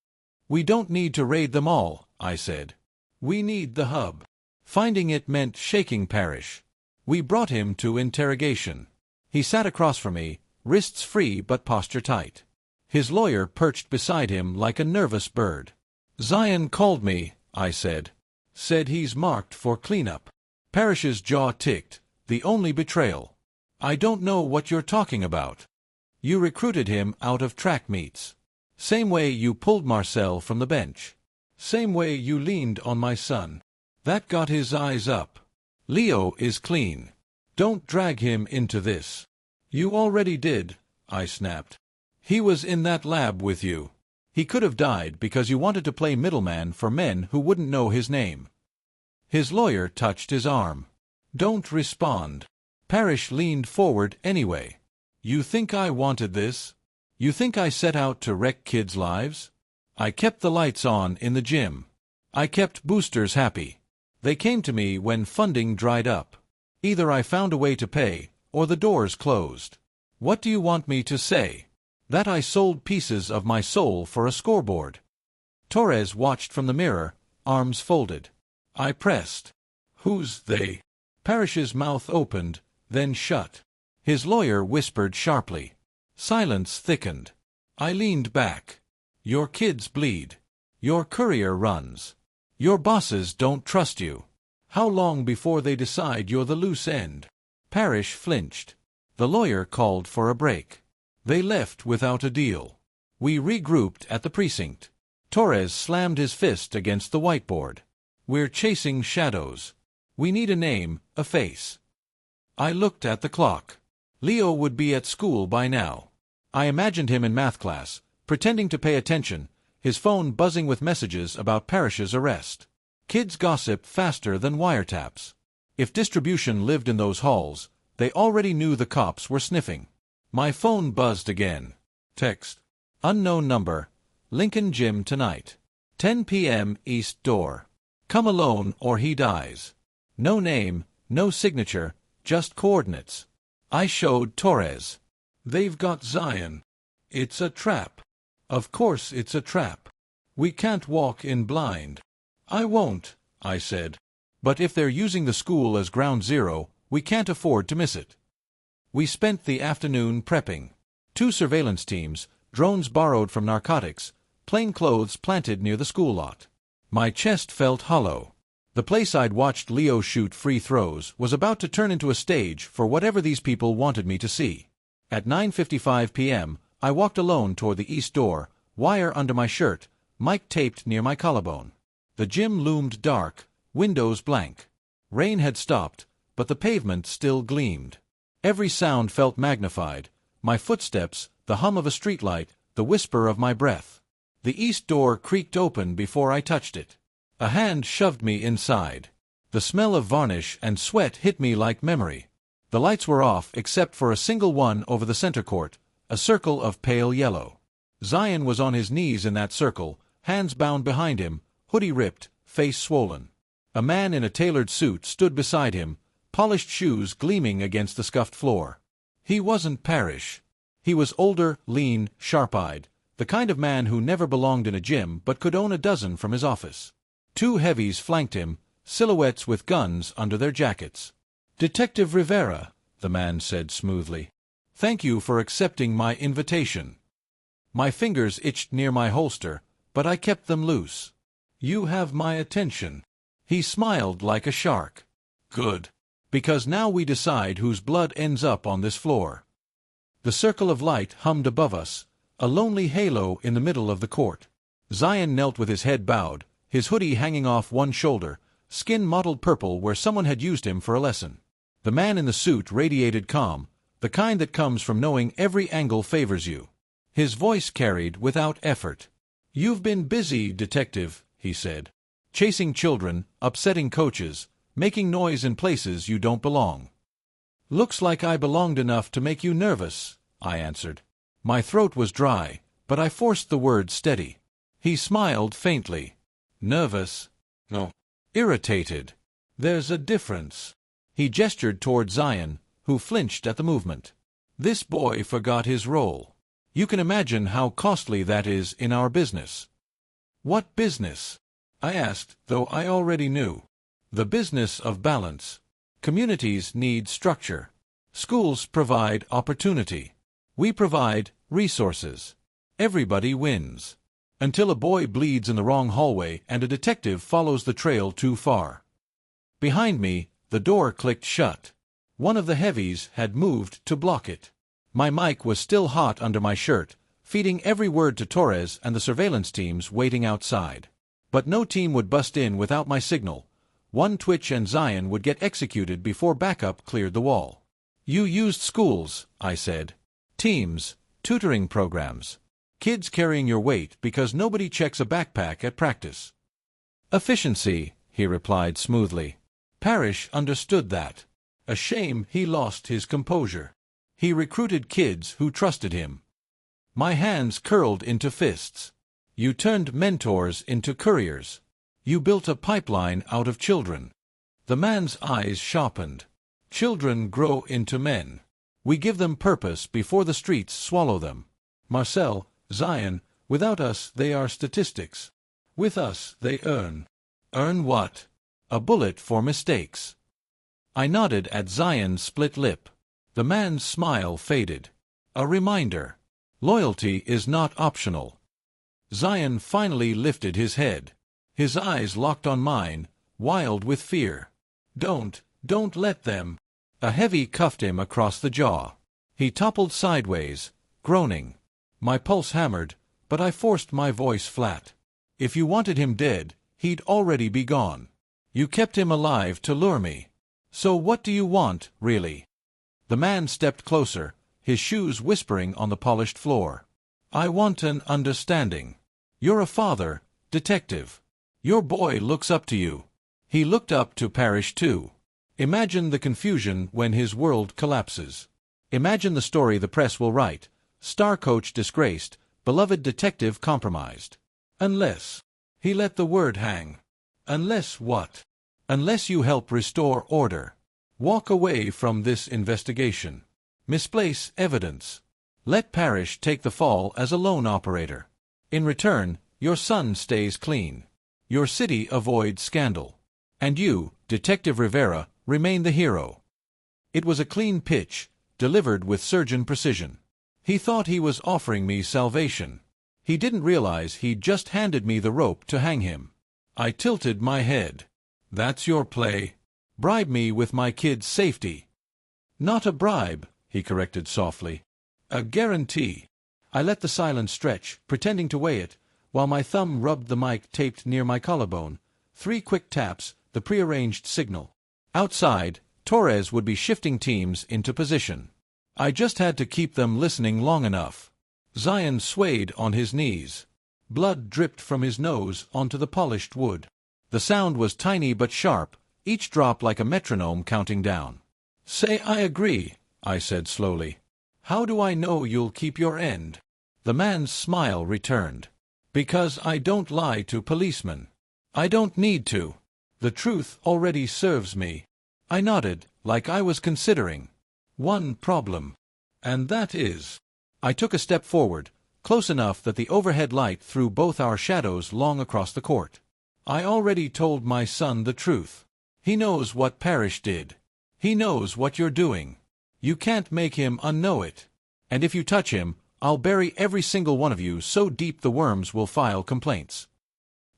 "We don't need to raid them all," I said. "We need the hub." Finding it meant shaking Parrish. We brought him to interrogation. He sat across from me, wrists free but posture tight. His lawyer perched beside him like a nervous bird. "Zion called me," I said. "Said he's marked for cleanup." Parrish's jaw ticked. "The only betrayal." "I don't know what you're talking about." "You recruited him out of track meets. Same way you pulled Marcel from the bench. Same way you leaned on my son. That got his eyes up. Leo is clean. Don't drag him into this." "You already did," I snapped. "He was in that lab with you. He could have died because you wanted to play middleman for men who wouldn't know his name." His lawyer touched his arm. "Don't respond." Parrish leaned forward anyway. "You think I wanted this? You think I set out to wreck kids' lives? I kept the lights on in the gym. I kept boosters happy. They came to me when funding dried up. Either I found a way to pay, or the doors closed. What do you want me to say? That I sold pieces of my soul for a scoreboard?" Torres watched from the mirror, arms folded. I pressed. "Who's they?" Parrish's mouth opened, then shut. His lawyer whispered sharply. Silence thickened. I leaned back. "Your kids bleed. Your courier runs. Your bosses don't trust you. How long before they decide you're the loose end?" Parrish flinched. The lawyer called for a break. They left without a deal. We regrouped at the precinct. Torres slammed his fist against the whiteboard. "We're chasing shadows. We need a name, a face." I looked at the clock. Leo would be at school by now. I imagined him in math class, pretending to pay attention, his phone buzzing with messages about Parrish's arrest. Kids gossip faster than wiretaps. If distribution lived in those halls, they already knew the cops were sniffing. My phone buzzed again. Text. Unknown number. Lincoln Gym tonight. 10 p.m. East Door. Come alone or he dies. No name, no signature, just coordinates. I showed Torres. They've got Zion. It's a trap. Of course it's a trap. We can't walk in blind. I won't, I said. But if they're using the school as ground zero, we can't afford to miss it. We spent the afternoon prepping. 2 surveillance teams, drones borrowed from narcotics, plain clothes planted near the school lot. My chest felt hollow. The place I'd watched Leo shoot free throws was about to turn into a stage for whatever these people wanted me to see. At 9:55 p.m., I walked alone toward the east door, wire under my shirt, mic taped near my collarbone. The gym loomed dark, windows blank. Rain had stopped, but the pavement still gleamed. Every sound felt magnified, my footsteps, the hum of a streetlight, the whisper of my breath. The east door creaked open before I touched it. A hand shoved me inside. The smell of varnish and sweat hit me like memory. The lights were off except for a single one over the center court, a circle of pale yellow. Zion was on his knees in that circle, hands bound behind him, hoodie ripped, face swollen. A man in a tailored suit stood beside him, polished shoes gleaming against the scuffed floor. He wasn't Parrish. He was older, lean, sharp-eyed, the kind of man who never belonged in a gym but could own a dozen from his office. 2 heavies flanked him, silhouettes with guns under their jackets. "Detective Rivera," the man said smoothly. "Thank you for accepting my invitation." My fingers itched near my holster, but I kept them loose. "You have my attention." He smiled like a shark. "Good. Because now we decide whose blood ends up on this floor." The circle of light hummed above us, a lonely halo in the middle of the court. Zion knelt with his head bowed, his hoodie hanging off one shoulder, skin mottled purple where someone had used him for a lesson. The man in the suit radiated calm, the kind that comes from knowing every angle favors you. His voice carried without effort. "You've been busy, detective," he said. "Chasing children, upsetting coaches, making noise in places you don't belong." "Looks like I belonged enough to make you nervous," I answered. My throat was dry, but I forced the words steady. He smiled faintly. "Nervous? No. Irritated. There's a difference." He gestured toward Zion, who flinched at the movement. "This boy forgot his role. You can imagine how costly that is in our business." "What business?" I asked, though I already knew. "The business of balance. Communities need structure. Schools provide opportunity. We provide resources. Everybody wins. Until a boy bleeds in the wrong hallway and a detective follows the trail too far." Behind me, the door clicked shut. One of the heavies had moved to block it. My mic was still hot under my shirt, feeding every word to Torres and the surveillance teams waiting outside. But no team would bust in without my signal. One Twitch and Zion would get executed before backup cleared the wall. "You used schools," I said. "Teams, tutoring programs. Kids carrying your weight because nobody checks a backpack at practice." "Efficiency," he replied smoothly. Parrish understood that. A shame he lost his composure. He recruited kids who trusted him. My hands curled into fists. "You turned mentors into couriers. You built a pipeline out of children." The man's eyes sharpened. "Children grow into men. We give them purpose before the streets swallow them. Marcel, Zion, without us they are statistics. With us they earn." "Earn what?" "A bullet for mistakes." I nodded at Zion's split lip. The man's smile faded. "A reminder. Loyalty is not optional." Zion finally lifted his head. His eyes locked on mine, wild with fear. Don't let them." A heavy cuffed him across the jaw. He toppled sideways, groaning. My pulse hammered, but I forced my voice flat. "If you wanted him dead, he'd already be gone. You kept him alive to lure me. So what do you want, really?" The man stepped closer, his shoes whispering on the polished floor. "I want an understanding. You're a father, detective. Your boy looks up to you." He looked up to Parrish too. Imagine the confusion when his world collapses. Imagine the story the press will write. Star coach disgraced, beloved detective compromised. Unless. He let the word hang. Unless what? Unless you help restore order. Walk away from this investigation. Misplace evidence. Let Parrish take the fall as a lone operator. In return, your son stays clean. Your city avoids scandal. And you, Detective Rivera, remain the hero. It was a clean pitch, delivered with surgeon precision. He thought he was offering me salvation. He didn't realize he'd just handed me the rope to hang him. I tilted my head. That's your play. Bribe me with my kid's safety. Not a bribe, he corrected softly. A guarantee. I let the silence stretch, pretending to weigh it, while my thumb rubbed the mic taped near my collarbone. 3 quick taps, the prearranged signal. Outside, Torres would be shifting teams into position. I just had to keep them listening long enough. Zion swayed on his knees. Blood dripped from his nose onto the polished wood. The sound was tiny but sharp, each drop like a metronome counting down. Say I agree, I said slowly. How do I know you'll keep your end? The man's smile returned. Because I don't lie to policemen. I don't need to. The truth already serves me. I nodded, like I was considering. One problem. And that is... I took a step forward, close enough that the overhead light threw both our shadows long across the court. I already told my son the truth. He knows what Parrish did. He knows what you're doing. You can't make him unknow it. And if you touch him, I'll bury every single one of you so deep the worms will file complaints.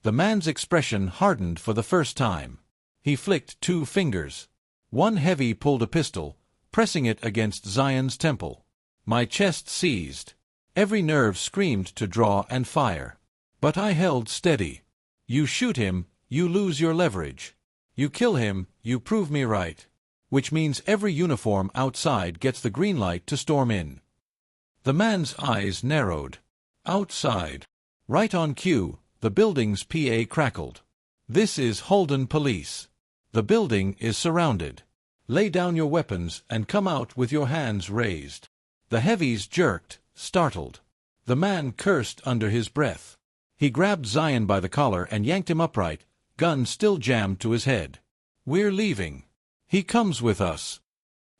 The man's expression hardened for the first time. He flicked 2 fingers. One heavy pulled a pistol, pressing it against Zion's temple. My chest seized. Every nerve screamed to draw and fire. But I held steady. You shoot him, you lose your leverage. You kill him, you prove me right. Which means every uniform outside gets the green light to storm in. The man's eyes narrowed. Outside. Right on cue, the building's PA crackled. This is Holden Police. The building is surrounded. Lay down your weapons and come out with your hands raised. The heavies jerked, startled. The man cursed under his breath. He grabbed Zion by the collar and yanked him upright, gun still jammed to his head. We're leaving. He comes with us.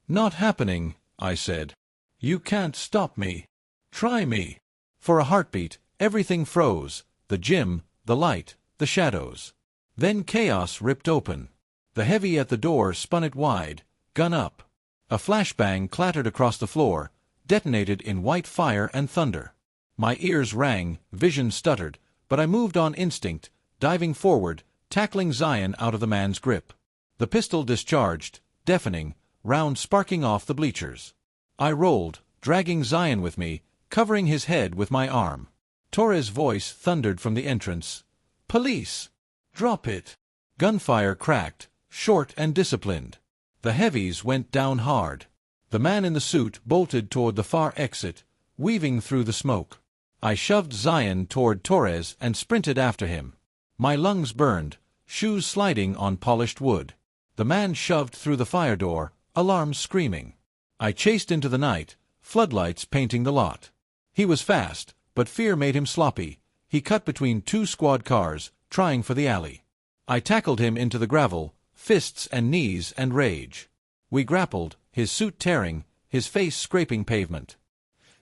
Not happening, I said. You can't stop me. Try me. For a heartbeat, everything froze. The gym, the light, the shadows. Then chaos ripped open. The heavy at the door spun it wide, gun up. A flashbang clattered across the floor, detonated in white fire and thunder. My ears rang, vision stuttered, but I moved on instinct, diving forward, tackling Zion out of the man's grip. The pistol discharged, deafening, round sparking off the bleachers. I rolled, dragging Zion with me, covering his head with my arm. Torres' voice thundered from the entrance. Police! Drop it! Gunfire cracked, short and disciplined. The heavies went down hard. The man in the suit bolted toward the far exit, weaving through the smoke. I shoved Zion toward Torres and sprinted after him. My lungs burned, shoes sliding on polished wood. The man shoved through the fire door, alarms screaming. I chased into the night, floodlights painting the lot. He was fast, but fear made him sloppy. He cut between 2 squad cars, trying for the alley. I tackled him into the gravel, fists and knees and rage. We grappled, his suit tearing, his face scraping pavement.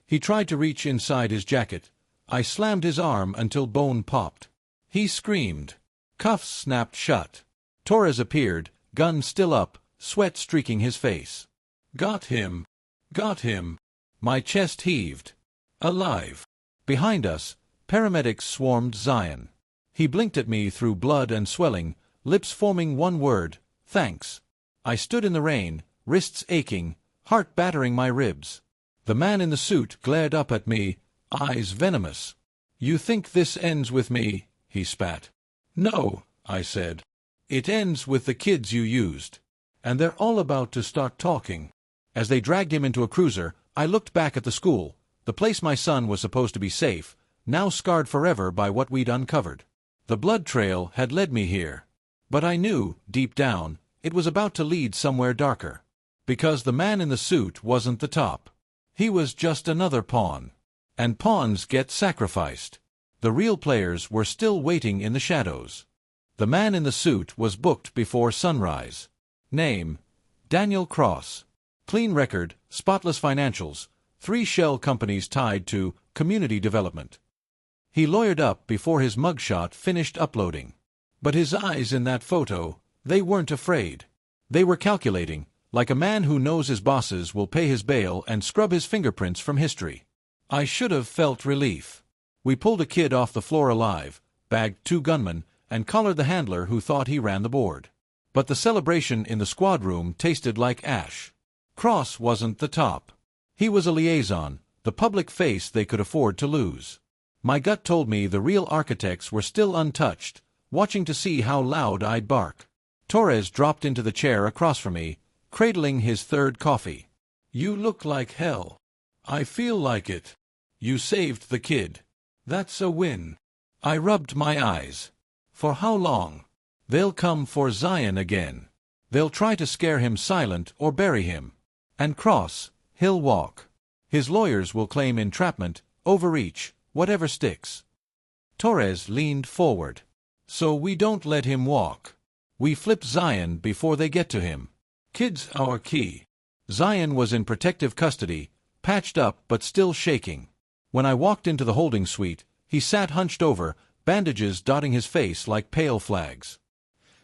He tried to reach inside his jacket. I slammed his arm until bone popped. He screamed. Cuffs snapped shut. Torres appeared, gun still up, sweat streaking his face. Got him. Got him. My chest heaved. Alive. Behind us, paramedics swarmed Zion. He blinked at me through blood and swelling, lips forming one word, thanks. I stood in the rain, wrists aching, heart battering my ribs. The man in the suit glared up at me, eyes venomous. You think this ends with me? He spat. No, I said. It ends with the kids you used. And they're all about to start talking. As they dragged him into a cruiser, I looked back at the school, the place my son was supposed to be safe, now scarred forever by what we'd uncovered. The blood trail had led me here. But I knew, deep down, it was about to lead somewhere darker. Because the man in the suit wasn't the top. He was just another pawn. And pawns get sacrificed. The real players were still waiting in the shadows. The man in the suit was booked before sunrise. Name: Daniel Cross. Clean record, spotless financials, 3 shell companies tied to community development. He lawyered up before his mugshot finished uploading. But his eyes in that photo, they weren't afraid. They were calculating, like a man who knows his bosses will pay his bail and scrub his fingerprints from history. I should have felt relief. We pulled a kid off the floor alive, bagged 2 gunmen, and collared the handler who thought he ran the board. But the celebration in the squad room tasted like ash. Cross wasn't the top. He was a liaison, the public face they could afford to lose. My gut told me the real architects were still untouched, watching to see how loud I'd bark. Torres dropped into the chair across from me, cradling his 3rd coffee. "You look like hell." "I feel like it." "You saved the kid." "That's a win." I rubbed my eyes. "For how long?" "They'll come for Zion again. They'll try to scare him silent or bury him. And Cross, he'll walk. His lawyers will claim entrapment, overreach, whatever sticks." Torres leaned forward. "So we don't let him walk. We flip Zion before they get to him. Kid's our key." Zion was in protective custody, patched up but still shaking. When I walked into the holding suite, he sat hunched over, bandages dotting his face like pale flags.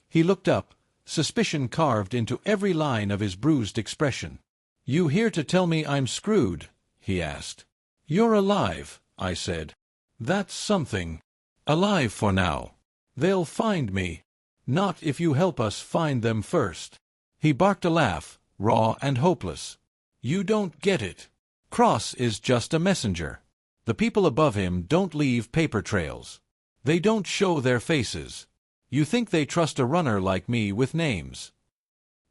He looked up, suspicion carved into every line of his bruised expression. "You here to tell me I'm screwed?" he asked. "You're alive," I said. "That's something." "Alive for now. They'll find me." "Not if you help us find them first." He barked a laugh, raw and hopeless. "You don't get it. Cross is just a messenger. The people above him don't leave paper trails. They don't show their faces. You think they trust a runner like me with names?"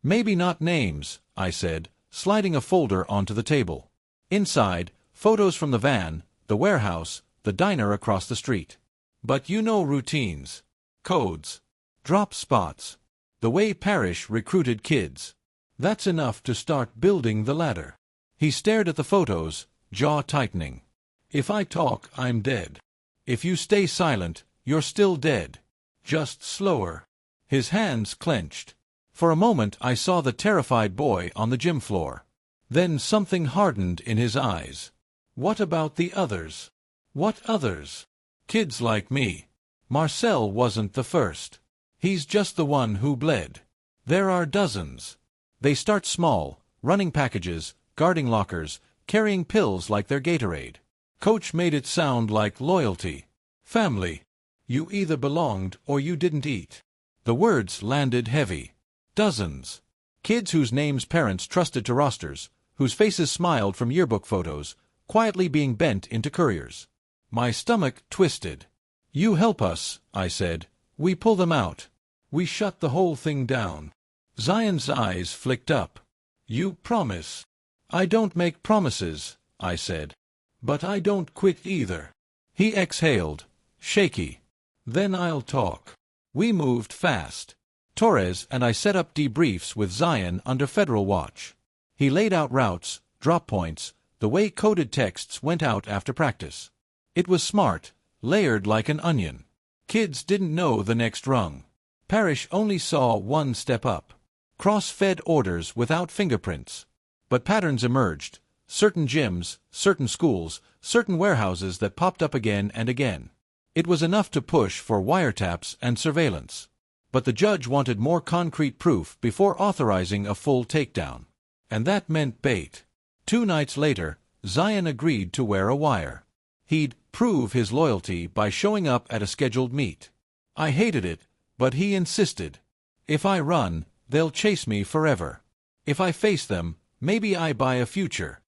"Maybe not names," I said, sliding a folder onto the table. Inside, photos from the van, the warehouse, the diner across the street. "But you know routines. Codes. Drop spots. The way Parrish recruited kids. That's enough to start building the ladder." He stared at the photos, jaw tightening. "If I talk, I'm dead. If you stay silent, you're still dead. Just slower." His hands clenched. For a moment I saw the terrified boy on the gym floor. Then something hardened in his eyes. "What about the others?" "What others?" "Kids like me. Marcel wasn't the first. He's just the one who bled. There are dozens. They start small, running packages, guarding lockers, carrying pills like their Gatorade. Coach made it sound like loyalty. Family. You either belonged or you didn't eat." The words landed heavy. Dozens. Kids whose names parents trusted to rosters, whose faces smiled from yearbook photos, quietly being bent into couriers. My stomach twisted. "You help us," I said. "We pull them out. We shut the whole thing down." Zion's eyes flicked up. "You promise?" "I don't make promises," I said. "But I don't quit either." He exhaled, shaky. "Then I'll talk." We moved fast. Torres and I set up debriefs with Zion under federal watch. He laid out routes, drop points, the way coded texts went out after practice. It was smart, layered like an onion. Kids didn't know the next rung. Parrish only saw one step up. Cross-fed orders without fingerprints. But patterns emerged. Certain gyms, certain schools, certain warehouses that popped up again and again. It was enough to push for wiretaps and surveillance. But the judge wanted more concrete proof before authorizing a full takedown. And that meant bait. 2 nights later, Zion agreed to wear a wire. He'd prove his loyalty by showing up at a scheduled meet. I hated it, but he insisted. If I run, they'll chase me forever. If I face them, maybe I buy a future.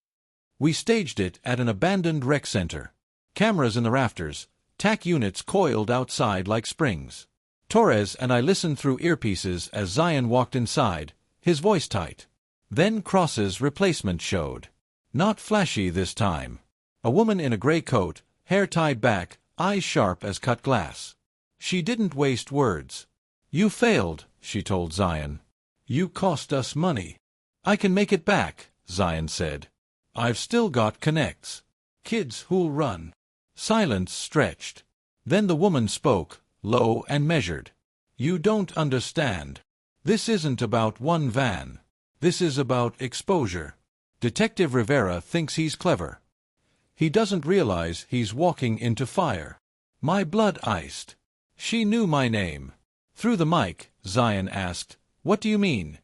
We staged it at an abandoned rec center. Cameras in the rafters, TAC units coiled outside like springs. Torres and I listened through earpieces as Zion walked inside, his voice tight. Then Cross's replacement showed. Not flashy this time. A woman in a gray coat, hair tied back, eyes sharp as cut glass. She didn't waste words. "You failed," she told Zion. "You cost us money." "I can make it back," Zion said. "I've still got connects. Kids who'll run." Silence stretched. Then the woman spoke, low and measured. You don't understand. This isn't about one van. This is about exposure. Detective Rivera thinks he's clever. He doesn't realize he's walking into fire. My blood iced. She knew my name. Through the mic, Zion asked, "What do you mean?"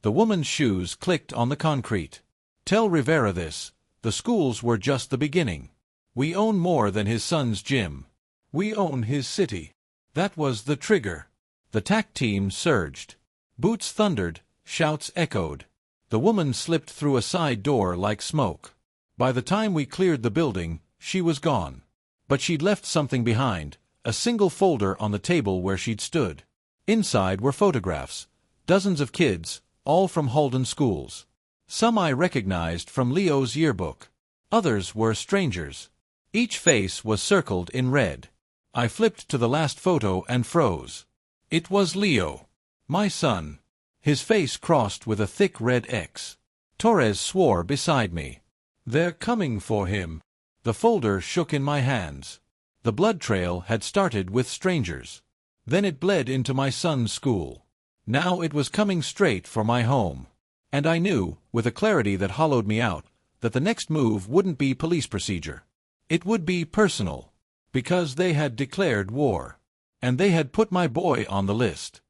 The woman's shoes clicked on the concrete. "Tell Rivera this. The schools were just the beginning. We own more than his son's gym. We own his city." That was the trigger. The TAC team surged. Boots thundered, shouts echoed. The woman slipped through a side door like smoke. By the time we cleared the building, she was gone. But she'd left something behind, a single folder on the table where she'd stood. Inside were photographs, dozens of kids, all from Halden schools. Some I recognized from Leo's yearbook. Others were strangers. Each face was circled in red. I flipped to the last photo and froze. It was Leo. My son. His face crossed with a thick red X. Torres swore beside me. "They're coming for him." The folder shook in my hands. The blood trail had started with strangers. Then it bled into my son's school. Now it was coming straight for my home. And I knew, with a clarity that hollowed me out, that the next move wouldn't be police procedure. It would be personal. Because they had declared war. And they had put my boy on the list.